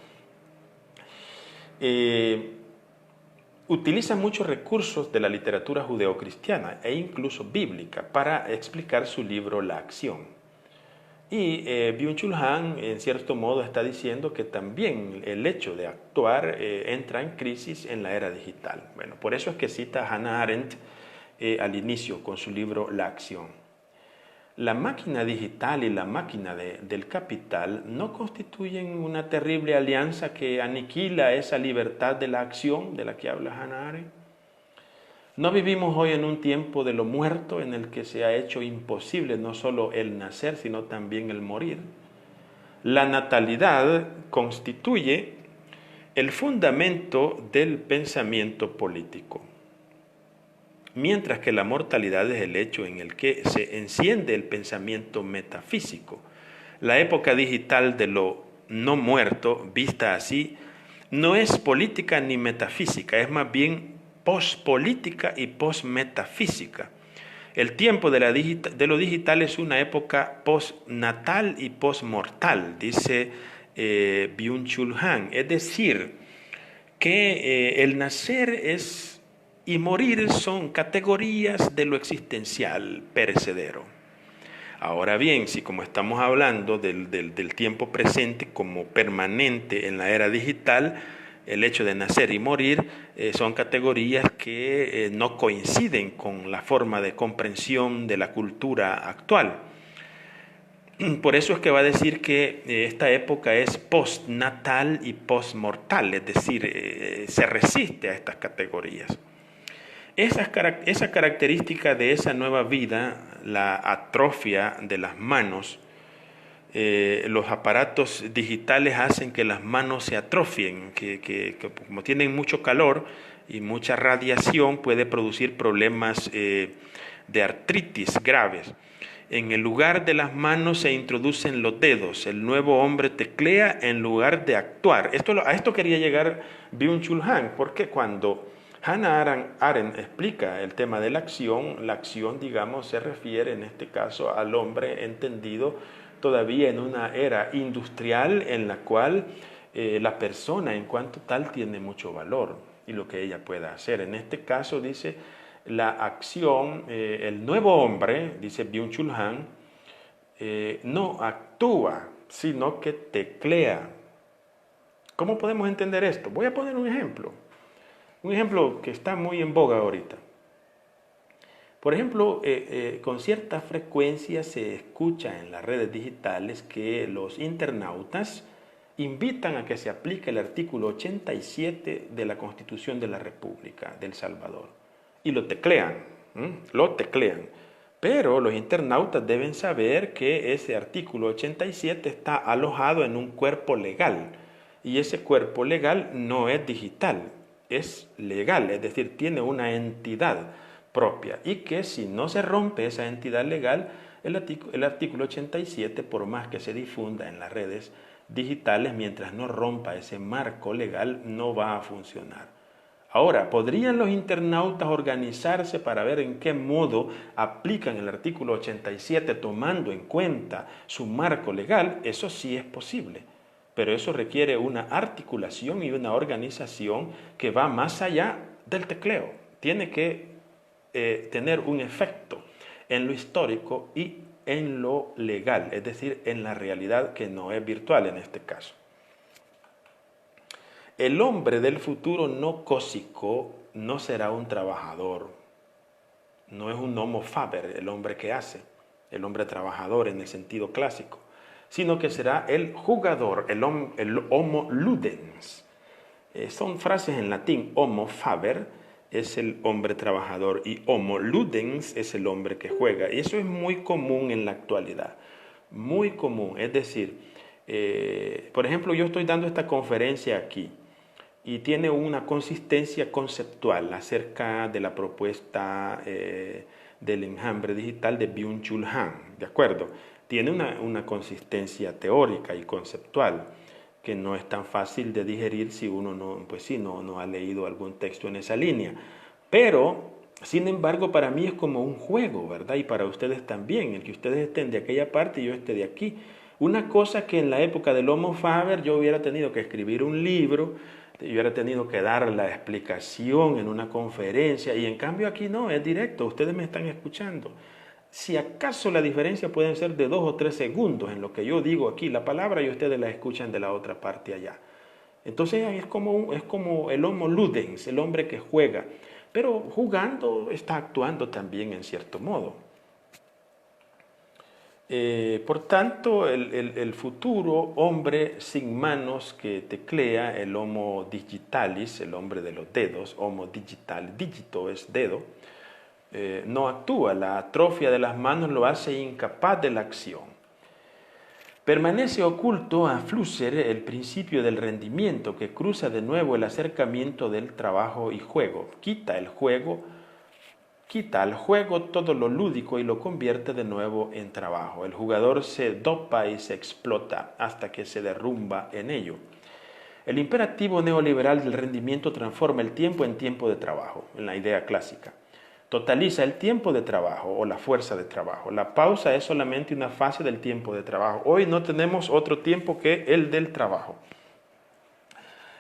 A: utiliza muchos recursos de la literatura judeocristiana e incluso bíblica para explicar su libro La acción. Y Byung-Chul Han, en cierto modo, está diciendo que también el hecho de actuar entra en crisis en la era digital. Bueno, por eso es que cita a Hannah Arendt al inicio con su libro La acción. La máquina digital y la máquina del capital no constituyen una terrible alianza que aniquila esa libertad de la acción de la que habla Hannah Arendt. No vivimos hoy en un tiempo de lo muerto en el que se ha hecho imposible no solo el nacer, sino también el morir. La natalidad constituye el fundamento del pensamiento político, mientras que la mortalidad es el hecho en el que se enciende el pensamiento metafísico. La época digital de lo no muerto, vista así, no es política ni metafísica, es más bien pospolítica y posmetafísica. El tiempo de lo digital es una época postnatal y postmortal, dice Byung-Chul Han. Es decir, que el nacer y morir son categorías de lo existencial perecedero. Ahora bien, si como estamos hablando del tiempo presente como permanente en la era digital, el hecho de nacer y morir son categorías que no coinciden con la forma de comprensión de la cultura actual. Por eso es que va a decir que esta época es postnatal y postmortal, es decir, se resiste a estas categorías. Esa característica de esa nueva vida, la atrofia de las manos, los aparatos digitales hacen que las manos se atrofien, que como tienen mucho calor y mucha radiación puede producir problemas de artritis graves. En el lugar de las manos se introducen los dedos. El nuevo hombre teclea en lugar de actuar. A esto quería llegar Byung-Chul Han, porque cuando Hannah Arendt explica el tema de la acción, digamos, se refiere en este caso al hombre entendido todavía en una era industrial en la cual la persona en cuanto tal tiene mucho valor y lo que ella pueda hacer. En este caso dice la acción, el nuevo hombre, dice Byung-Chul Han, no actúa, sino que teclea. ¿Cómo podemos entender esto? Voy a poner un ejemplo que está muy en boga ahorita. Por ejemplo, con cierta frecuencia se escucha en las redes digitales que los internautas invitan a que se aplique el artículo 87 de la Constitución de la República de El Salvador. Y lo teclean. Pero los internautas deben saber que ese artículo 87 está alojado en un cuerpo legal. Y ese cuerpo legal no es digital, es legal, es decir, tiene una entidad propia. Y que si no se rompe esa entidad legal, el artículo 87, por más que se difunda en las redes digitales, mientras no rompa ese marco legal, no va a funcionar. Ahora, ¿podrían los internautas organizarse para ver en qué modo aplican el artículo 87 tomando en cuenta su marco legal? Eso sí es posible, pero eso requiere una articulación y una organización que va más allá del tecleo. Tiene que tener un efecto en lo histórico y en lo legal, es decir, en la realidad que no es virtual en este caso. El hombre del futuro no cósico no será un trabajador, no es un homo faber, el hombre que hace, el hombre trabajador en el sentido clásico, sino que será el jugador, el homo ludens. Son frases en latín, homo faber es el hombre trabajador y homo ludens es el hombre que juega. Y eso es muy común en la actualidad, muy común. Es decir, por ejemplo, yo estoy dando esta conferencia aquí y tiene una consistencia conceptual acerca de la propuesta del enjambre digital de Byung-Chul Han, ¿de acuerdo? Tiene una consistencia teórica y conceptual que no es tan fácil de digerir si uno no, pues sí, no ha leído algún texto en esa línea. Pero, sin embargo, para mí es como un juego, ¿verdad? Y para ustedes también, el que ustedes estén de aquella parte y yo esté de aquí. Una cosa que en la época del Homo Faber yo hubiera tenido que escribir un libro, yo hubiera tenido que dar la explicación en una conferencia, y en cambio aquí no, es directo, ustedes me están escuchando. Si acaso la diferencia puede ser de 2 o 3 segundos en lo que yo digo aquí, la palabra, y ustedes la escuchan de la otra parte allá. Entonces es como el homo ludens, el hombre que juega, pero jugando está actuando también en cierto modo. Por tanto, el futuro hombre sin manos que teclea, el homo digitalis, el hombre de los dedos, homo digital, dígito es dedo, no actúa, la atrofia de las manos lo hace incapaz de la acción. Permanece oculto a Flusser el principio del rendimiento que cruza de nuevo el acercamiento del trabajo y juego, quita al juego todo lo lúdico y lo convierte de nuevo en trabajo. El jugador se dopa y se explota hasta que se derrumba en ello. El imperativo neoliberal del rendimiento transforma el tiempo en tiempo de trabajo, en la idea clásica. Totaliza el tiempo de trabajo o la fuerza de trabajo. La pausa es solamente una fase del tiempo de trabajo. Hoy no tenemos otro tiempo que el del trabajo.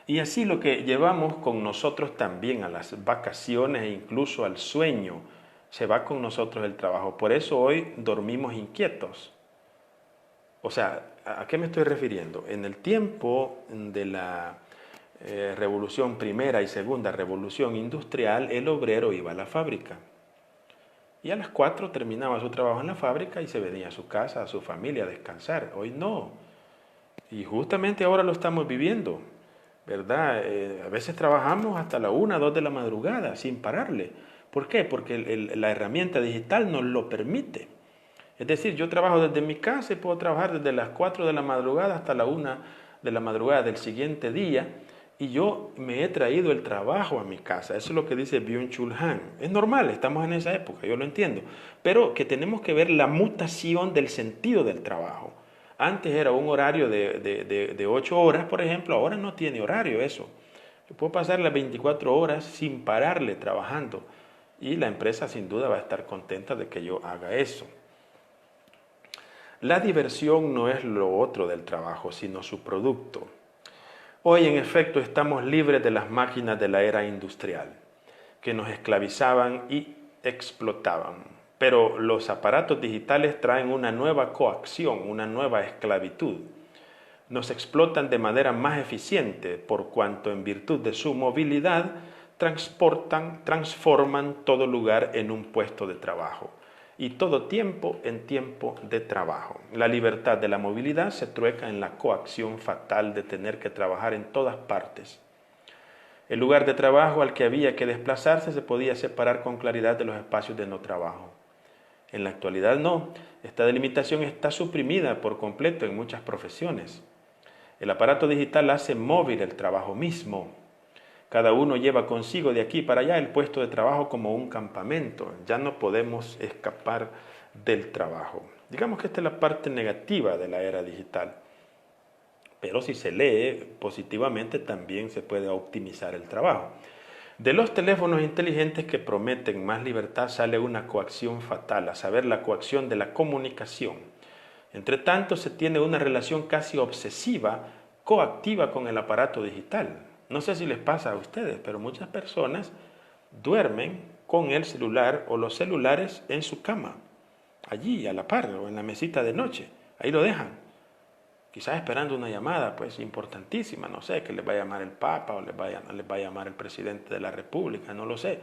A: Y así lo que llevamos con nosotros también a las vacaciones e incluso al sueño, se va con nosotros el trabajo. Por eso hoy dormimos inquietos. O sea, ¿a qué me estoy refiriendo? En el tiempo de la revolución primera y segunda revolución industrial, el obrero iba a la fábrica. Y a las 4 terminaba su trabajo en la fábrica y se venía a su casa, a su familia a descansar. Hoy no. Y justamente ahora lo estamos viviendo, ¿verdad? A veces trabajamos hasta la 1, 2 de la madrugada sin pararle. ¿Por qué? Porque la herramienta digital nos lo permite. Es decir, yo trabajo desde mi casa y puedo trabajar desde las 4 de la madrugada hasta la 1 de la madrugada del siguiente día, y yo me he traído el trabajo a mi casa. Eso es lo que dice Byung-Chul Han. Es normal, estamos en esa época, yo lo entiendo. Pero que tenemos que ver la mutación del sentido del trabajo. Antes era un horario de 8 horas, por ejemplo, ahora no tiene horario eso. Yo puedo pasar las 24 horas sin pararle trabajando, y la empresa sin duda va a estar contenta de que yo haga eso. La diversión no es lo otro del trabajo, sino su producto. Hoy, en efecto, estamos libres de las máquinas de la era industrial, que nos esclavizaban y explotaban. Pero los aparatos digitales traen una nueva coacción, una nueva esclavitud. Nos explotan de manera más eficiente, por cuanto en virtud de su movilidad transforman todo lugar en un puesto de trabajo y todo tiempo en tiempo de trabajo. La libertad de la movilidad se trueca en la coacción fatal de tener que trabajar en todas partes. El lugar de trabajo al que había que desplazarse se podía separar con claridad de los espacios de no trabajo. En la actualidad no, esta delimitación está suprimida por completo en muchas profesiones. El aparato digital hace móvil el trabajo mismo. Cada uno lleva consigo de aquí para allá el puesto de trabajo como un campamento. Ya no podemos escapar del trabajo. Digamos que esta es la parte negativa de la era digital. Pero si se lee positivamente también se puede optimizar el trabajo. De los teléfonos inteligentes que prometen más libertad sale una coacción fatal, a saber, la coacción de la comunicación. Entre tanto, se tiene una relación casi obsesiva, coactiva con el aparato digital. No sé si les pasa a ustedes, pero muchas personas duermen con el celular o los celulares en su cama, allí a la par o en la mesita de noche. Ahí lo dejan, quizás esperando una llamada pues importantísima, no sé, que les va a llamar el Papa o les va a llamar el presidente de la República, no lo sé,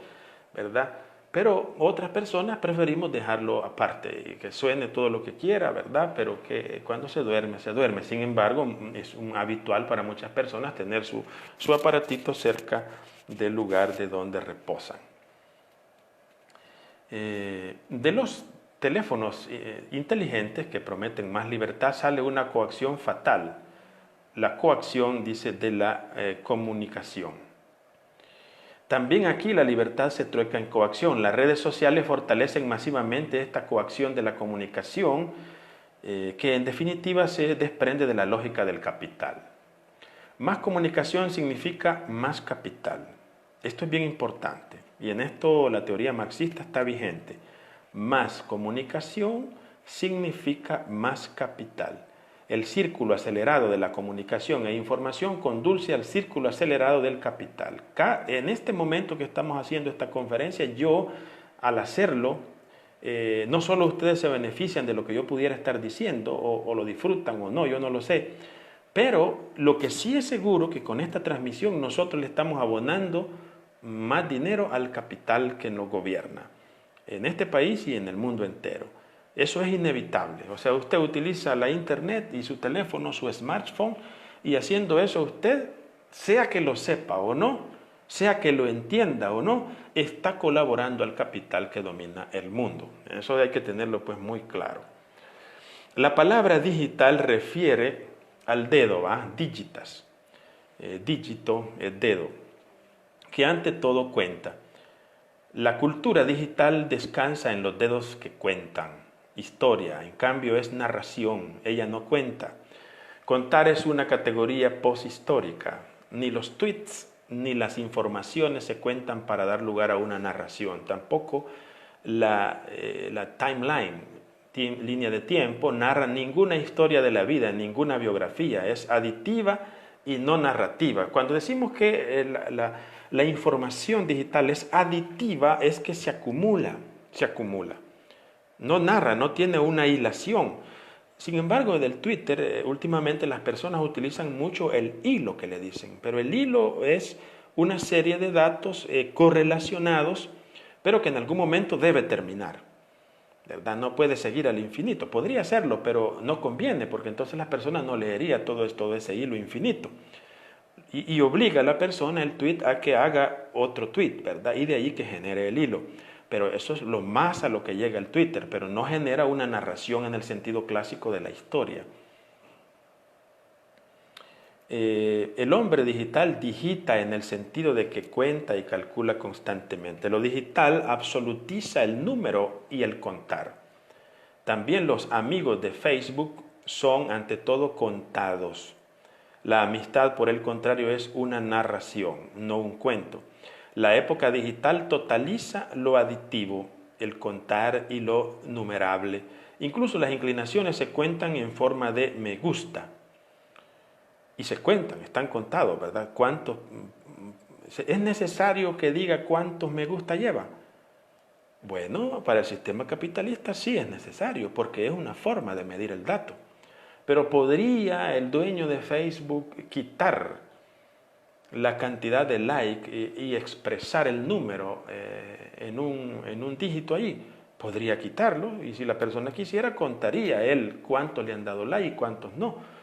A: ¿verdad? Pero otras personas preferimos dejarlo aparte y que suene todo lo que quiera, ¿verdad? Pero que cuando se duerme, se duerme. Sin embargo, es habitual para muchas personas tener su aparatito cerca del lugar de donde reposan. De los teléfonos inteligentes que prometen más libertad sale una coacción fatal. La coacción, dice, de la comunicación. También aquí la libertad se trueca en coacción. Las redes sociales fortalecen masivamente esta coacción de la comunicación, que en definitiva se desprende de la lógica del capital. Más comunicación significa más capital. Esto es bien importante y en esto la teoría marxista está vigente. Más comunicación significa más capital. El círculo acelerado de la comunicación e información conduce al círculo acelerado del capital. En este momento que estamos haciendo esta conferencia, yo al hacerlo, no solo ustedes se benefician de lo que yo pudiera estar diciendo o lo disfrutan o no, yo no lo sé, pero lo que sí es seguro que con esta transmisión nosotros le estamos abonando más dinero al capital que nos gobierna en este país y en el mundo entero. Eso es inevitable. O sea, usted utiliza la internet y su teléfono, su smartphone, y haciendo eso usted, sea que lo sepa o no, sea que lo entienda o no, está colaborando al capital que domina el mundo. Eso hay que tenerlo pues muy claro. La palabra digital refiere al dedo, ¿va? Digitas, dígito, dedo, que ante todo cuenta. La cultura digital descansa en los dedos que cuentan. Historia, en cambio, es narración, ella no cuenta. Contar es una categoría posthistórica. Ni los tweets ni las informaciones se cuentan para dar lugar a una narración. Tampoco la timeline, línea de tiempo, narra ninguna historia de la vida, ninguna biografía. Es aditiva y no narrativa. Cuando decimos que la información digital es aditiva, es que se acumula. No narra, no tiene una hilación. Sin embargo, del Twitter, últimamente las personas utilizan mucho el hilo que le dicen, pero el hilo es una serie de datos correlacionados, pero que en algún momento debe terminar. ¿Verdad? No puede seguir al infinito. Podría hacerlo, pero no conviene, porque entonces la persona no leería todo ese hilo infinito. Y obliga a la persona, el tweet, a que haga otro tweet, ¿verdad? Y de ahí que genere el hilo. Pero eso es lo más a lo que llega el Twitter, pero no genera una narración en el sentido clásico de la historia. El hombre digital digita en el sentido de que cuenta y calcula constantemente. Lo digital absolutiza el número y el contar. También los amigos de Facebook son ante todo contados. La amistad, por el contrario, es una narración, no un cuento. La época digital totaliza lo aditivo, el contar y lo numerable. Incluso las inclinaciones se cuentan en forma de me gusta. Y se cuentan, están contados, ¿verdad? ¿Cuántos? ¿Es necesario que diga cuántos me gusta lleva? Bueno, para el sistema capitalista sí es necesario, porque es una forma de medir el dato. Pero ¿podría el dueño de Facebook quitar la cantidad de like y expresar el número en un dígito ahí? Podría quitarlo, y si la persona quisiera, contaría él cuántos le han dado like y cuántos no.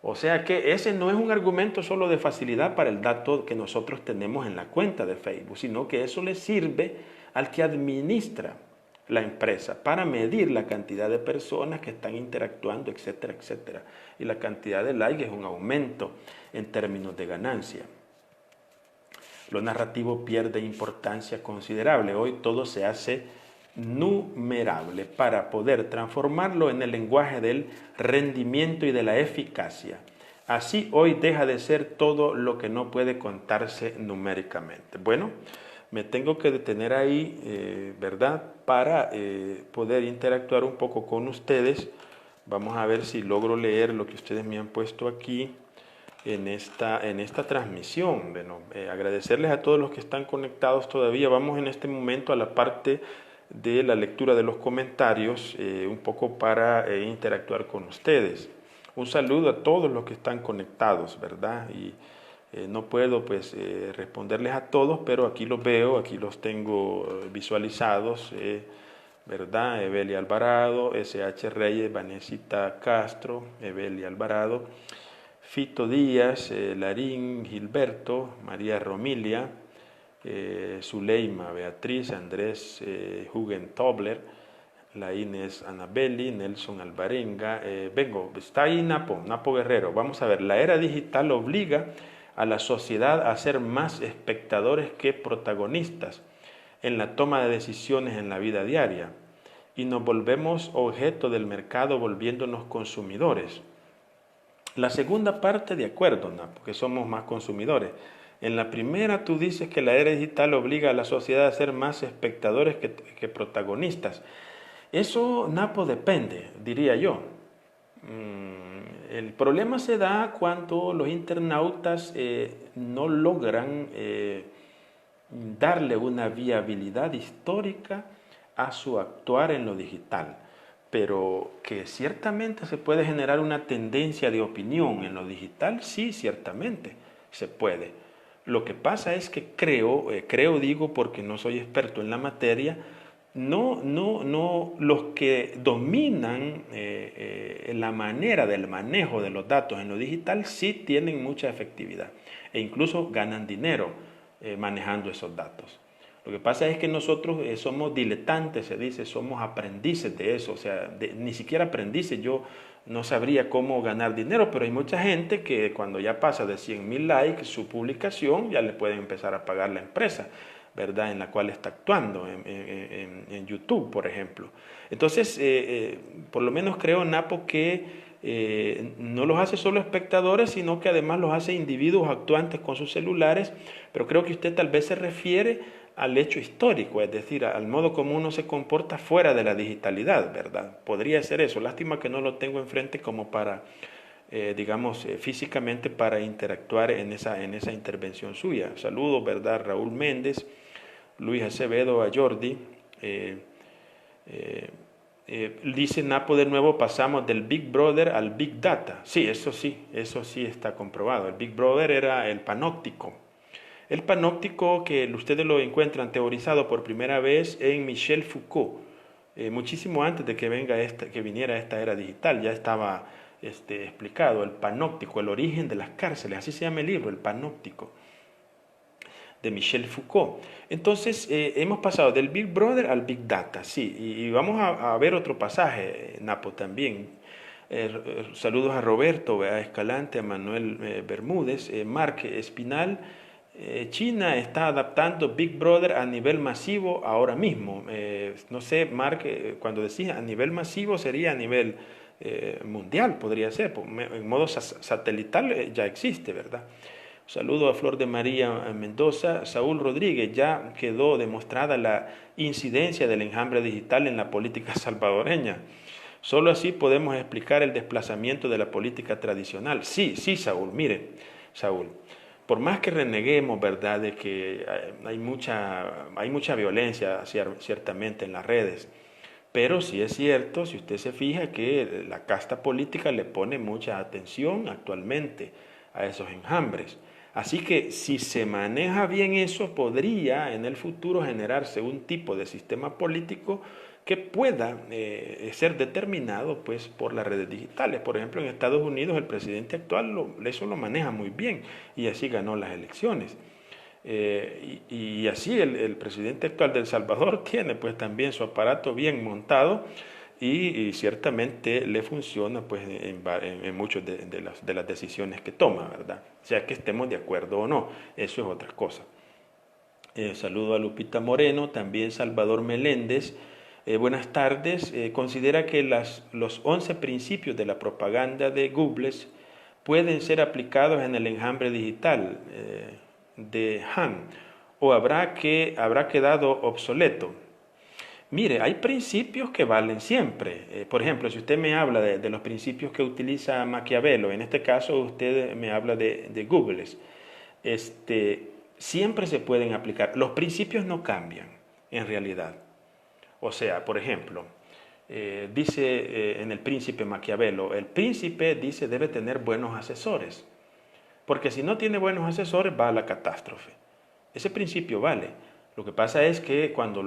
A: O sea que ese no es un argumento solo de facilidad para el dato que nosotros tenemos en la cuenta de Facebook, sino que eso le sirve al que administra la empresa para medir la cantidad de personas que están interactuando, etcétera, etcétera. Y la cantidad de likes es un aumento en términos de ganancia. Lo narrativo pierde importancia considerable. Hoy todo se hace numerable para poder transformarlo en el lenguaje del rendimiento y de la eficacia. Así hoy deja de ser todo lo que no puede contarse numéricamente. Bueno, me tengo que detener ahí, ¿verdad? Para poder interactuar un poco con ustedes. Vamos a ver si logro leer lo que ustedes me han puesto aquí en esta transmisión. Bueno, agradecerles a todos los que están conectados todavía. Vamos en este momento a la parte de la lectura de los comentarios, un poco para interactuar con ustedes. Un saludo a todos los que están conectados, ¿verdad? Y no puedo pues responderles a todos, pero aquí los veo, aquí los tengo visualizados, ¿verdad? Evelia Alvarado, SH Reyes, Vanesita Castro, Evelia Alvarado, Fito Díaz, Larín Gilberto, María Romilia, Zuleima Beatriz, Andrés Hugentobler, la Inés Anabeli, Nelson Alvarenga, está ahí Napo Guerrero. Vamos a ver, la era digital obliga a la sociedad a ser más espectadores que protagonistas en la toma de decisiones en la vida diaria y nos volvemos objeto del mercado volviéndonos consumidores. La segunda parte, de acuerdo, Napo, que somos más consumidores. En la primera tú dices que la era digital obliga a la sociedad a ser más espectadores que protagonistas. Eso, Napo, depende, diría yo. El problema se da cuando los internautas no logran darle una viabilidad histórica a su actuar en lo digital, pero que ciertamente se puede generar una tendencia de opinión en lo digital, sí, ciertamente se puede. Lo que pasa es que creo digo porque no soy experto en la materia, no, los que dominan la manera del manejo de los datos en lo digital sí tienen mucha efectividad e incluso ganan dinero manejando esos datos. Lo que pasa es que nosotros somos diletantes, se dice, somos aprendices de eso, o sea, ni siquiera aprendices, yo no sabría cómo ganar dinero, pero hay mucha gente que cuando ya pasa de 100,000 likes su publicación, ya le pueden empezar a pagar la empresa, ¿verdad? En la cual está actuando, en YouTube, por ejemplo. Entonces, por lo menos creo, Napo, que no los hace solo espectadores, sino que además los hace individuos actuantes con sus celulares, pero creo que usted tal vez se refiere al hecho histórico, es decir, al modo como uno se comporta fuera de la digitalidad, ¿verdad? Podría ser eso. Lástima que no lo tengo enfrente como para, digamos, físicamente para interactuar en esa intervención suya. Saludos, ¿verdad? Raúl Méndez, Luis Acevedo, a Jordi. Dice Napo de nuevo, pasamos del Big Brother al Big Data. Sí, eso sí está comprobado. El Big Brother era el panóptico. El panóptico que ustedes lo encuentran teorizado por primera vez en Michel Foucault, muchísimo antes de que viniera esta era digital, ya estaba explicado el panóptico, el origen de las cárceles, así se llama el libro, el panóptico, de Michel Foucault. Entonces, hemos pasado del Big Brother al Big Data, sí, y vamos a ver otro pasaje, Napo, también. Saludos a Roberto, a Escalante, a Manuel Bermúdez, Marc Espinal. China está adaptando Big Brother a nivel masivo ahora mismo. No sé, Mark, cuando decís a nivel masivo sería a nivel mundial, podría ser. En modo satelital ya existe, ¿verdad? Saludo a Flor de María Mendoza. Saúl Rodríguez, ya quedó demostrada la incidencia del enjambre digital en la política salvadoreña. Solo así podemos explicar el desplazamiento de la política tradicional. Sí, Saúl, mire, Saúl. Por más que reneguemos, ¿verdad?, de que hay mucha violencia ciertamente en las redes, pero sí es cierto, si usted se fija, que la casta política le pone mucha atención actualmente a esos enjambres. Así que si se maneja bien eso, podría en el futuro generarse un tipo de sistema político que pueda ser determinado pues, por las redes digitales. Por ejemplo, en Estados Unidos el presidente actual eso lo maneja muy bien y así ganó las elecciones. Y así el presidente actual de El Salvador tiene pues también su aparato bien montado y ciertamente le funciona pues en muchas de las decisiones que toma, ¿verdad? Sea que estemos de acuerdo o no, eso es otra cosa. Saludo a Lupita Moreno, también Salvador Meléndez. Buenas tardes. Considera que los 11 principios de la propaganda de Goebbels pueden ser aplicados en el enjambre digital de Han o habrá quedado obsoleto? Mire, hay principios que valen siempre. Por ejemplo, si usted me habla de los principios que utiliza Maquiavelo, en este caso usted me habla de Google, siempre se pueden aplicar. Los principios no cambian, en realidad. O sea, por ejemplo, dice en El Príncipe Maquiavelo, el príncipe dice debe tener buenos asesores, porque si no tiene buenos asesores va a la catástrofe. Ese principio vale. Lo que pasa es que cuando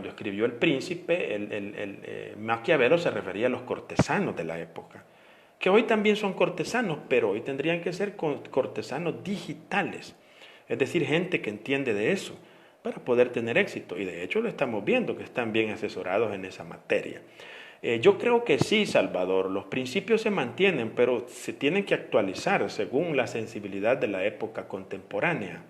A: escribió El Príncipe, Maquiavelo se refería a los cortesanos de la época, que hoy también son cortesanos, pero hoy tendrían que ser cortesanos digitales, es decir, gente que entiende de eso para poder tener éxito. Y de hecho lo estamos viendo, que están bien asesorados en esa materia. Yo creo que sí, Salvador, los principios se mantienen, pero se tienen que actualizar según la sensibilidad de la época contemporánea.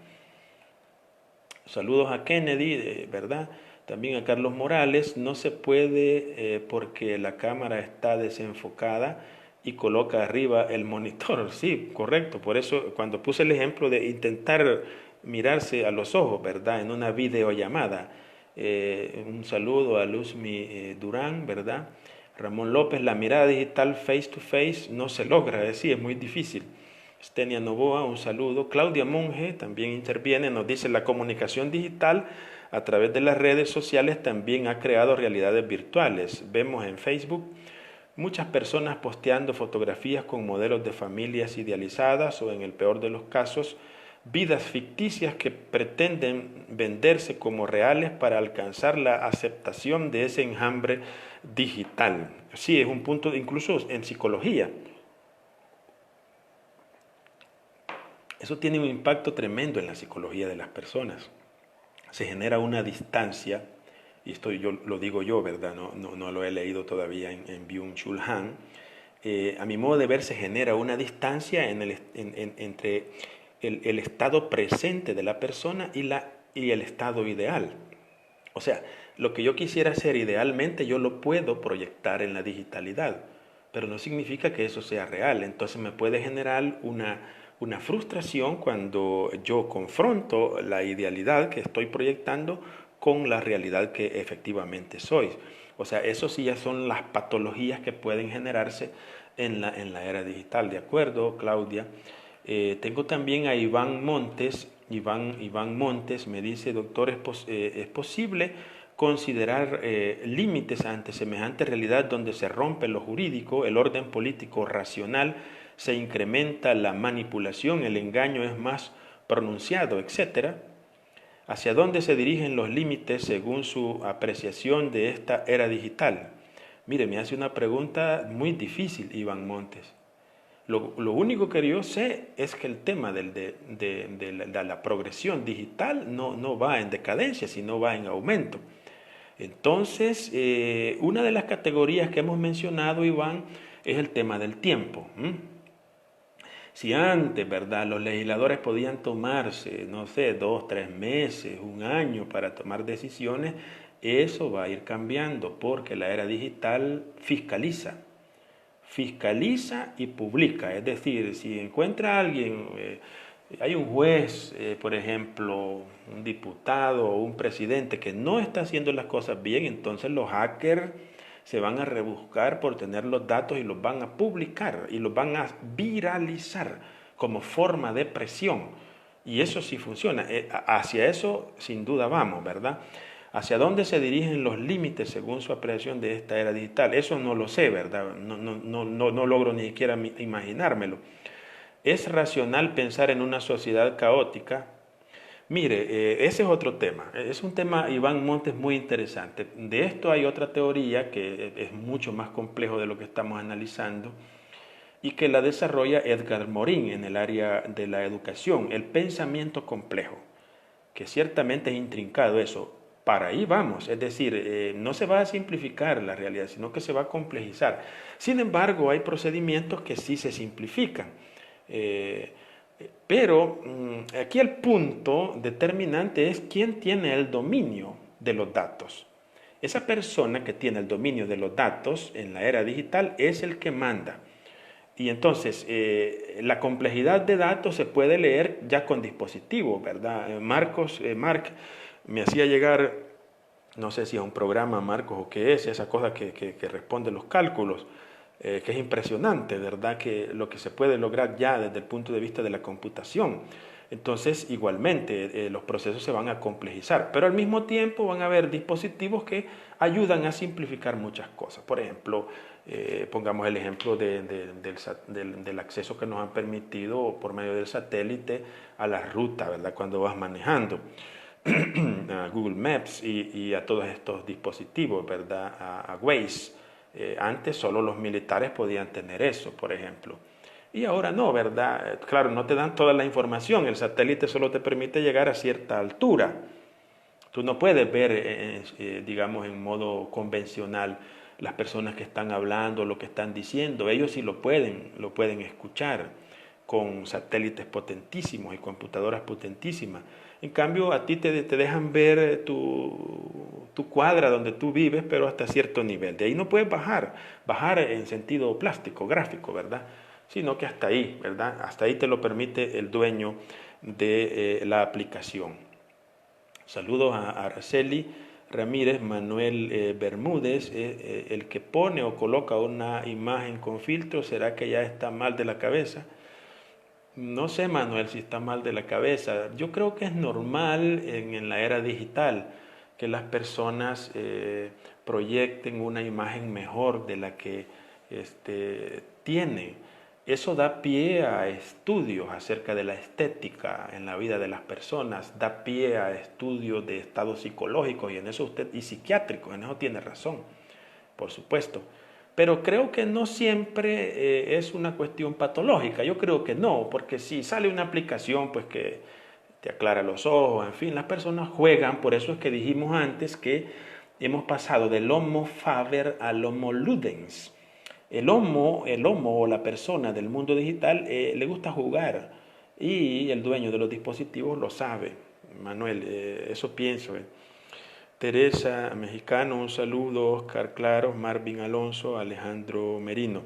A: Saludos a Kennedy, ¿verdad? También a Carlos Morales. No se puede porque la cámara está desenfocada y coloca arriba el monitor. Sí, correcto. Por eso cuando puse el ejemplo de intentar mirarse a los ojos, ¿verdad? En una videollamada. Un saludo a Luzmi Durán, ¿verdad? Ramón López, la mirada digital face to face no se logra, es muy difícil. Stenia Novoa, un saludo. Claudia Monge también interviene, nos dice la comunicación digital a través de las redes sociales también ha creado realidades virtuales. Vemos en Facebook muchas personas posteando fotografías con modelos de familias idealizadas o en el peor de los casos, vidas ficticias que pretenden venderse como reales para alcanzar la aceptación de ese enjambre digital. Sí, es un punto incluso en psicología. Eso tiene un impacto tremendo en la psicología de las personas. Se genera una distancia, y esto lo digo yo, ¿verdad? No lo he leído todavía en Byung-Chul Han. A mi modo de ver, se genera una distancia entre el estado presente de la persona y el estado ideal. O sea, lo que yo quisiera hacer idealmente, yo lo puedo proyectar en la digitalidad, pero no significa que eso sea real. Entonces me puede generar una frustración cuando yo confronto la idealidad que estoy proyectando con la realidad que efectivamente soy. O sea, eso sí ya son las patologías que pueden generarse en la era digital. ¿De acuerdo, Claudia? Tengo también a Iván Montes. Iván Montes me dice, doctor, ¿es posible considerar límites ante semejante realidad donde se rompe lo jurídico, el orden político racional, se incrementa la manipulación, el engaño es más pronunciado, etcétera? ¿Hacia dónde se dirigen los límites según su apreciación de esta era digital? Mire, me hace una pregunta muy difícil, Iván Montes. Lo único que yo sé es que el tema de la progresión digital no va en decadencia, sino va en aumento. Entonces, una de las categorías que hemos mencionado, Iván, es el tema del tiempo. Si antes, ¿verdad?, los legisladores podían tomarse, no sé, 2, 3 meses, un año para tomar decisiones, eso va a ir cambiando porque la era digital fiscaliza y publica. Es decir, si encuentra a alguien, hay un juez, por ejemplo, un diputado o un presidente que no está haciendo las cosas bien, entonces los hackers se van a rebuscar por tener los datos y los van a publicar y los van a viralizar como forma de presión. Y eso sí funciona. Hacia eso sin duda vamos, ¿verdad? ¿Hacia dónde se dirigen los límites según su apreciación de esta era digital? Eso no lo sé, ¿verdad? No logro ni siquiera imaginármelo. ¿Es racional pensar en una sociedad caótica? Mire, ese es otro tema. Es un tema, Iván Montes, muy interesante. De esto hay otra teoría que es mucho más complejo de lo que estamos analizando y que la desarrolla Edgar Morin en el área de la educación, el pensamiento complejo, que ciertamente es intrincado eso. Para ahí vamos, es decir, no se va a simplificar la realidad, sino que se va a complejizar. Sin embargo, hay procedimientos que sí se simplifican. Pero aquí el punto determinante es quién tiene el dominio de los datos. Esa persona que tiene el dominio de los datos en la era digital es el que manda. Y entonces, la complejidad de datos se puede leer ya con dispositivos, ¿verdad? Mark me hacía llegar, no sé si es un programa, Marcos, o qué es, esa cosa que responde los cálculos, que es impresionante, ¿verdad? Que lo que se puede lograr ya desde el punto de vista de la computación. Entonces, igualmente, los procesos se van a complejizar, pero al mismo tiempo van a haber dispositivos que ayudan a simplificar muchas cosas. Por ejemplo, pongamos el ejemplo del acceso que nos han permitido por medio del satélite a la ruta, ¿verdad? Cuando vas manejando, a Google Maps y a todos estos dispositivos, ¿verdad? A Waze. Antes solo los militares podían tener eso, por ejemplo. Y ahora no, ¿verdad? Claro, no te dan toda la información, el satélite solo te permite llegar a cierta altura. Tú no puedes ver, digamos, en modo convencional las personas que están hablando, lo que están diciendo. Ellos sí lo pueden escuchar con satélites potentísimos y computadoras potentísimas. En cambio, a ti te dejan ver tu cuadra donde tú vives, pero hasta cierto nivel. De ahí no puedes bajar en sentido plástico, gráfico, ¿verdad? Sino que hasta ahí, ¿verdad? Hasta ahí te lo permite el dueño de la aplicación. Saludos a Araceli Ramírez, Manuel Bermúdez, el que pone o coloca una imagen con filtro, ¿será que ya está mal de la cabeza? No sé, Manuel, si está mal de la cabeza. Yo creo que es normal en la era digital que las personas proyecten una imagen mejor de la que tienen. Eso da pie a estudios acerca de la estética en la vida de las personas, da pie a estudios de estados psicológicos y psiquiátricos, en eso tiene razón, por supuesto. Pero creo que no siempre es una cuestión patológica, yo creo que no, porque si sale una aplicación pues que te aclara los ojos, en fin, las personas juegan, por eso es que dijimos antes que hemos pasado del Homo faber al Homo ludens. El homo o la persona del mundo digital le gusta jugar y el dueño de los dispositivos lo sabe. Manuel, eso pienso. Teresa Mexicano, un saludo. Oscar Claros, Marvin Alonso, Alejandro Merino.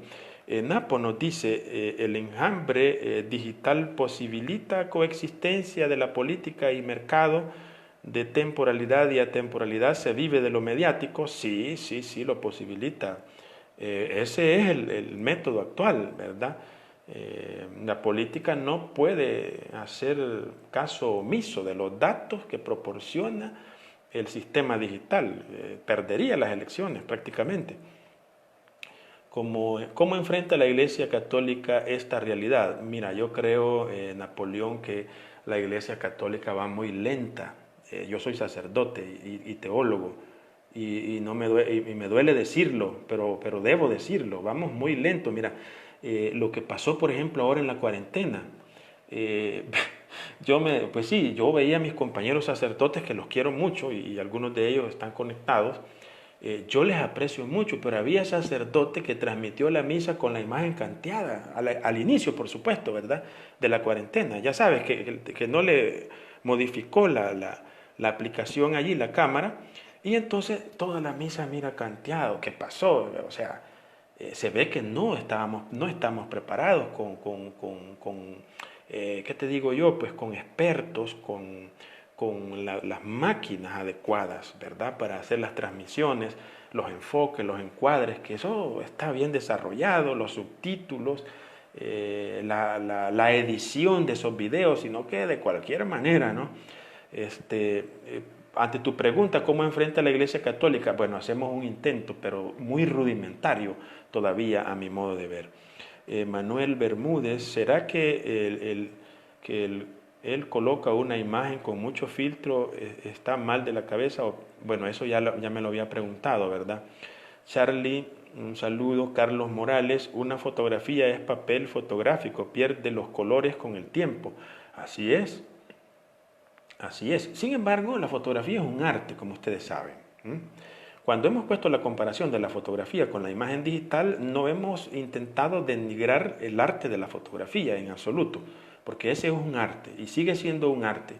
A: Napo nos dice, el enjambre digital posibilita coexistencia de la política y mercado de temporalidad y atemporalidad. ¿Se vive de lo mediático? Sí, lo posibilita. Ese es el método actual, ¿verdad? La política no puede hacer caso omiso de los datos que proporciona el sistema digital. Perdería las elecciones prácticamente. ¿Cómo enfrenta la Iglesia Católica esta realidad? Mira, yo creo, Napoleón, que la Iglesia Católica va muy lenta. Yo soy sacerdote y teólogo. No me duele decirlo, pero debo decirlo, vamos muy lento. Mira, lo que pasó, por ejemplo, ahora en la cuarentena, pues sí, yo veía a mis compañeros sacerdotes que los quiero mucho y algunos de ellos están conectados. Yo les aprecio mucho, pero había sacerdote que transmitió la misa con la imagen canteada, al inicio, por supuesto, ¿verdad? De la cuarentena. Ya sabes que no le modificó la aplicación allí, la cámara, y entonces toda la misa mira canteado. ¿Qué pasó? O sea, se ve que no estamos preparados ¿qué te digo yo? Pues con expertos, con las máquinas adecuadas, ¿verdad? Para hacer las transmisiones, los enfoques, los encuadres, que eso está bien desarrollado, los subtítulos, la edición de esos videos, sino que de cualquier manera, ¿no? Ante tu pregunta, ¿cómo enfrenta la Iglesia Católica? Bueno, hacemos un intento, pero muy rudimentario todavía a mi modo de ver. Manuel Bermúdez, ¿será que él coloca una imagen con mucho filtro, está mal de la cabeza? Bueno, eso ya me lo había preguntado, ¿verdad? Charlie, un saludo. Carlos Morales, una fotografía es papel fotográfico, pierde los colores con el tiempo. Así es. Así es. Sin embargo, la fotografía es un arte, como ustedes saben. Cuando hemos puesto la comparación de la fotografía con la imagen digital, no hemos intentado denigrar el arte de la fotografía en absoluto, porque ese es un arte y sigue siendo un arte.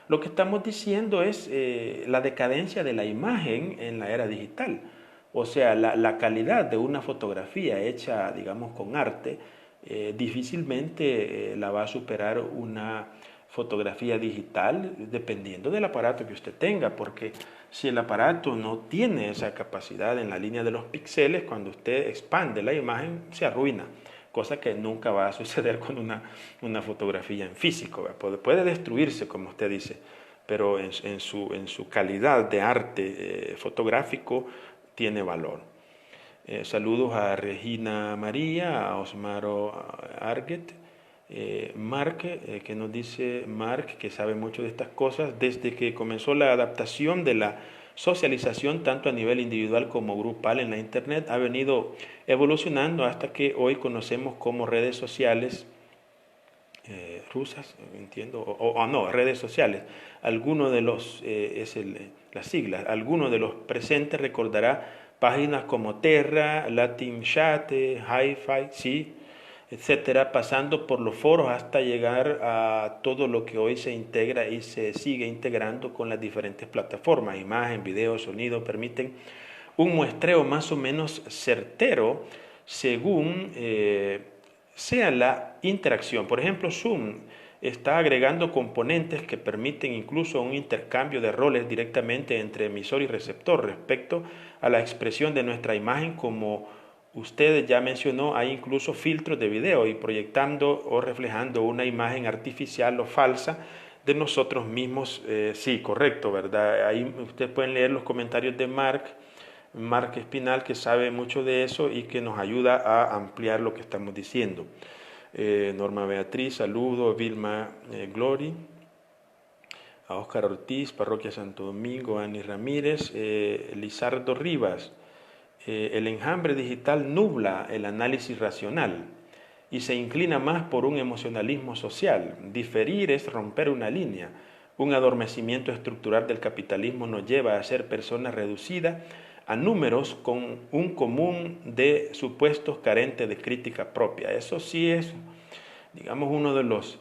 A: Lo que estamos diciendo es la decadencia de la imagen en la era digital. O sea, la calidad de una fotografía hecha, digamos, con arte, difícilmente la va a superar una fotografía digital dependiendo del aparato que usted tenga, porque si el aparato no tiene esa capacidad en la línea de los píxeles, cuando usted expande la imagen se arruina, cosa que nunca va a suceder con una fotografía en físico, ¿verdad? Puede destruirse, como usted dice, pero en su calidad de arte fotográfico tiene valor. Saludos a Regina María, a Osmaro Arguet, Mark, que nos dice Mark, que sabe mucho de estas cosas, desde que comenzó la adaptación de la socialización tanto a nivel individual como grupal en la internet, ha venido evolucionando hasta que hoy conocemos como redes sociales rusas, entiendo, o no, redes sociales. Alguno de los, las siglas, alguno de los presentes recordará páginas como Terra, Latin Chat, Hi-Fi, sí, etcétera, pasando por los foros hasta llegar a todo lo que hoy se integra y se sigue integrando con las diferentes plataformas, imagen, video, sonido, permiten un muestreo más o menos certero según sea la interacción. Por ejemplo, Zoom está agregando componentes que permiten incluso un intercambio de roles directamente entre emisor y receptor respecto a la expresión de nuestra imagen. Como usted ya mencionó, hay incluso filtros de video y proyectando o reflejando una imagen artificial o falsa de nosotros mismos. Sí, correcto, ¿verdad? Ahí ustedes pueden leer los comentarios de Mark Espinal, que sabe mucho de eso y que nos ayuda a ampliar lo que estamos diciendo. Norma Beatriz, saludo, Vilma Glory, a Óscar Ortiz, Parroquia Santo Domingo, Ani Ramírez, Lizardo Rivas. El enjambre digital nubla el análisis racional y se inclina más por un emocionalismo social. Diferir es romper una línea. Un adormecimiento estructural del capitalismo nos lleva a ser personas reducidas a números con un común de supuestos carentes de crítica propia. Eso sí es, digamos, uno de los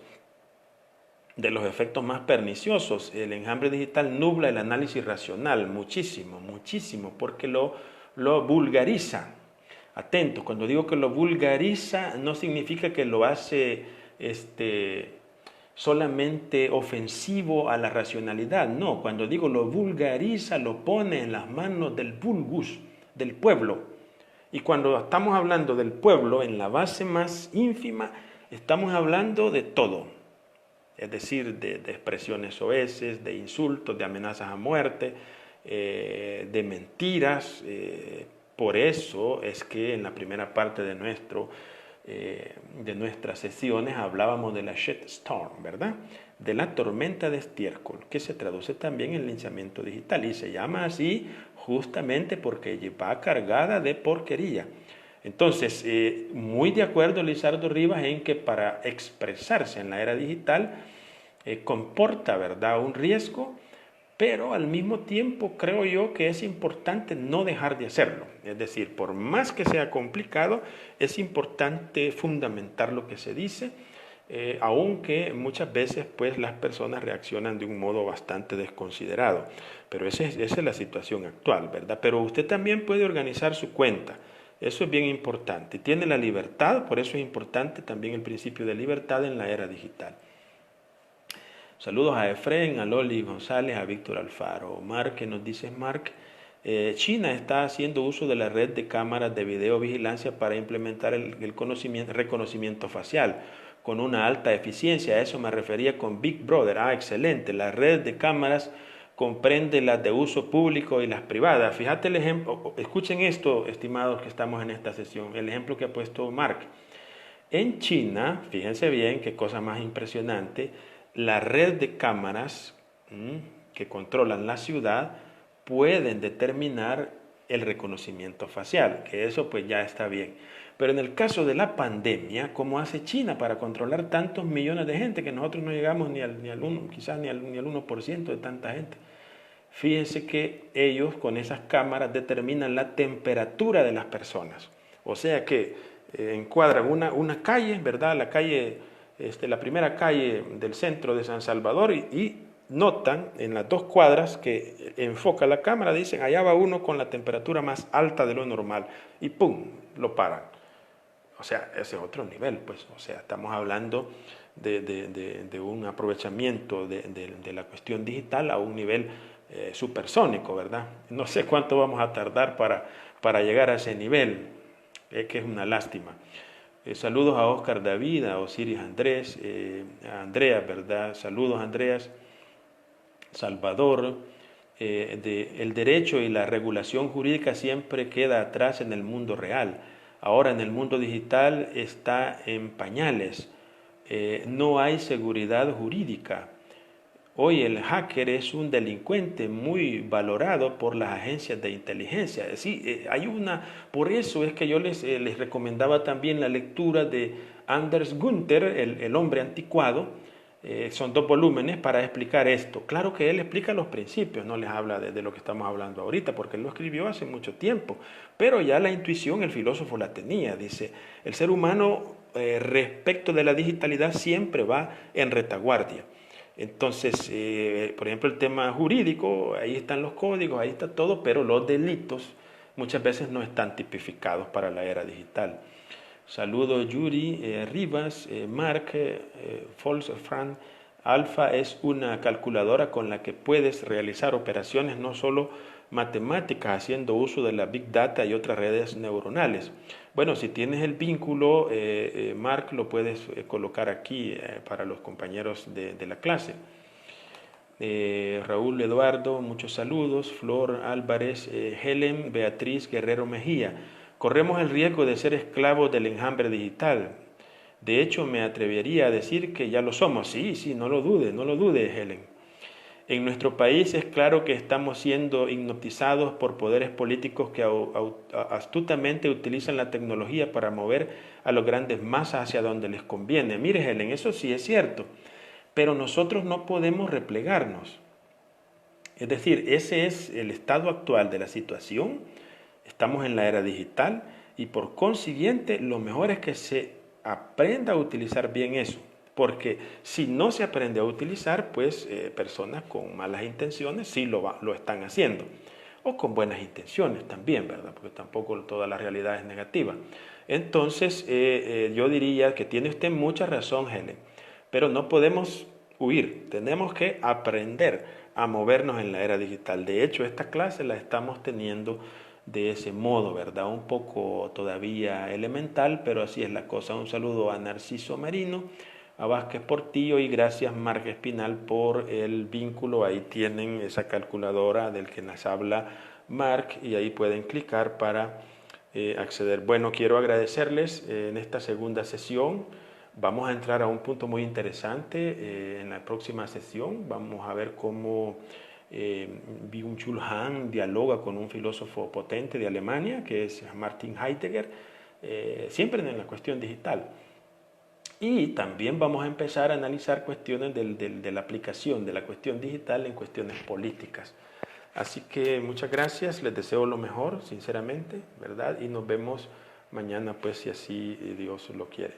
A: efectos más perniciosos. El enjambre digital nubla el análisis racional muchísimo, muchísimo, porque lo vulgariza. Atento, cuando digo que lo vulgariza no significa que lo hace solamente ofensivo a la racionalidad. No, cuando digo lo vulgariza, lo pone en las manos del vulgus, del pueblo. Y cuando estamos hablando del pueblo, en la base más ínfima, estamos hablando de todo. Es decir, de expresiones soeces, de insultos, de amenazas a muerte, de mentiras. Por eso es que en la primera parte de nuestras sesiones hablábamos de la shitstorm, ¿verdad? De la tormenta de estiércol, que se traduce también en linchamiento digital y se llama así justamente porque va cargada de porquería. Entonces, muy de acuerdo Lizardo Rivas en que para expresarse en la era digital comporta, ¿verdad?, un riesgo, pero al mismo tiempo creo yo que es importante no dejar de hacerlo. Es decir, por más que sea complicado, es importante fundamentar lo que se dice, aunque muchas veces pues las personas reaccionan de un modo bastante desconsiderado. Pero esa es la situación actual, ¿verdad? Pero usted también puede organizar su cuenta. Eso es bien importante. Tiene la libertad, por eso es importante también el principio de libertad en la era digital. Saludos a Efren, a Loli González, a Víctor Alfaro. Mark, que nos dice Mark, China está haciendo uso de la red de cámaras de videovigilancia para implementar el reconocimiento facial con una alta eficiencia. A eso me refería con Big Brother. Ah, excelente. La red de cámaras comprende las de uso público y las privadas. Fíjate el ejemplo, escuchen esto, estimados que estamos en esta sesión, el ejemplo que ha puesto Mark. En China, fíjense bien qué cosa más impresionante, la red de cámaras que controlan la ciudad pueden determinar el reconocimiento facial, que eso pues ya está bien. Pero en el caso de la pandemia, ¿cómo hace China para controlar tantos millones de gente que nosotros no llegamos ni al 1, quizás ni al 1% de tanta gente? Fíjense que ellos con esas cámaras determinan la temperatura de las personas. O sea que encuadran una calle, ¿verdad? La calle, la primera calle del centro de San Salvador y notan en las 2 cuadras que enfoca la cámara, dicen, allá va uno con la temperatura más alta de lo normal y ¡pum!, lo paran. O sea, ese es otro nivel, pues. O sea, estamos hablando de un aprovechamiento de la cuestión digital a un nivel supersónico, ¿verdad? No sé cuánto vamos a tardar para llegar a ese nivel, que es una lástima. Saludos a Oscar David, a Osiris Andrés, a Andrea, ¿verdad? Saludos, Andreas. Salvador. El derecho y la regulación jurídica siempre queda atrás en el mundo real. Ahora en el mundo digital está en pañales. No hay seguridad jurídica. Hoy el hacker es un delincuente muy valorado por las agencias de inteligencia. Sí, por eso es que yo les recomendaba también la lectura de Anders Gunther, el hombre anticuado. Son 2 volúmenes para explicar esto. Claro que él explica los principios, no les habla de lo que estamos hablando ahorita, porque él lo escribió hace mucho tiempo, pero ya la intuición el filósofo la tenía. Dice, el ser humano respecto de la digitalidad siempre va en retaguardia. Entonces, por ejemplo, el tema jurídico, ahí están los códigos, ahí está todo, pero los delitos muchas veces no están tipificados para la era digital. Saludos Yuri, Rivas, Mark, Fran. Alfa es una calculadora con la que puedes realizar operaciones no solo matemáticas, haciendo uso de la Big Data y otras redes neuronales. Bueno, si tienes el vínculo, Mark, lo puedes colocar aquí para los compañeros de la clase. Raúl Eduardo, muchos saludos. Flor Álvarez, Helen Beatriz Guerrero Mejía. Corremos el riesgo de ser esclavos del enjambre digital. De hecho, me atrevería a decir que ya lo somos. Sí, no lo dude, Helen. En nuestro país es claro que estamos siendo hipnotizados por poderes políticos que astutamente utilizan la tecnología para mover a los grandes masas hacia donde les conviene. Mire, Helen, eso sí es cierto, pero nosotros no podemos replegarnos. Es decir, ese es el estado actual de la situación. Estamos en la era digital y por consiguiente lo mejor es que se aprenda a utilizar bien eso. Porque si no se aprende a utilizar, pues personas con malas intenciones sí lo están haciendo. O con buenas intenciones también, ¿verdad? Porque tampoco toda la realidad es negativa. Entonces, yo diría que tiene usted mucha razón, Helen. Pero no podemos huir, tenemos que aprender a movernos en la era digital. De hecho, esta clase la estamos teniendo de ese modo, ¿verdad? Un poco todavía elemental, pero así es la cosa. Un saludo a Narciso Merino, a Vázquez Portillo y gracias Marc Espinal por el vínculo. Ahí tienen esa calculadora del que nos habla Marc y ahí pueden clicar para acceder. Bueno, quiero agradecerles en esta segunda sesión. Vamos a entrar a un punto muy interesante en la próxima sesión. Vamos a ver cómo Byung-Chul Han dialoga con un filósofo potente de Alemania, que es Martin Heidegger, siempre en la cuestión digital. Y también vamos a empezar a analizar cuestiones de la aplicación de la cuestión digital en cuestiones políticas. Así que muchas gracias, les deseo lo mejor, sinceramente, ¿verdad? Y nos vemos mañana, pues, si así Dios lo quiere.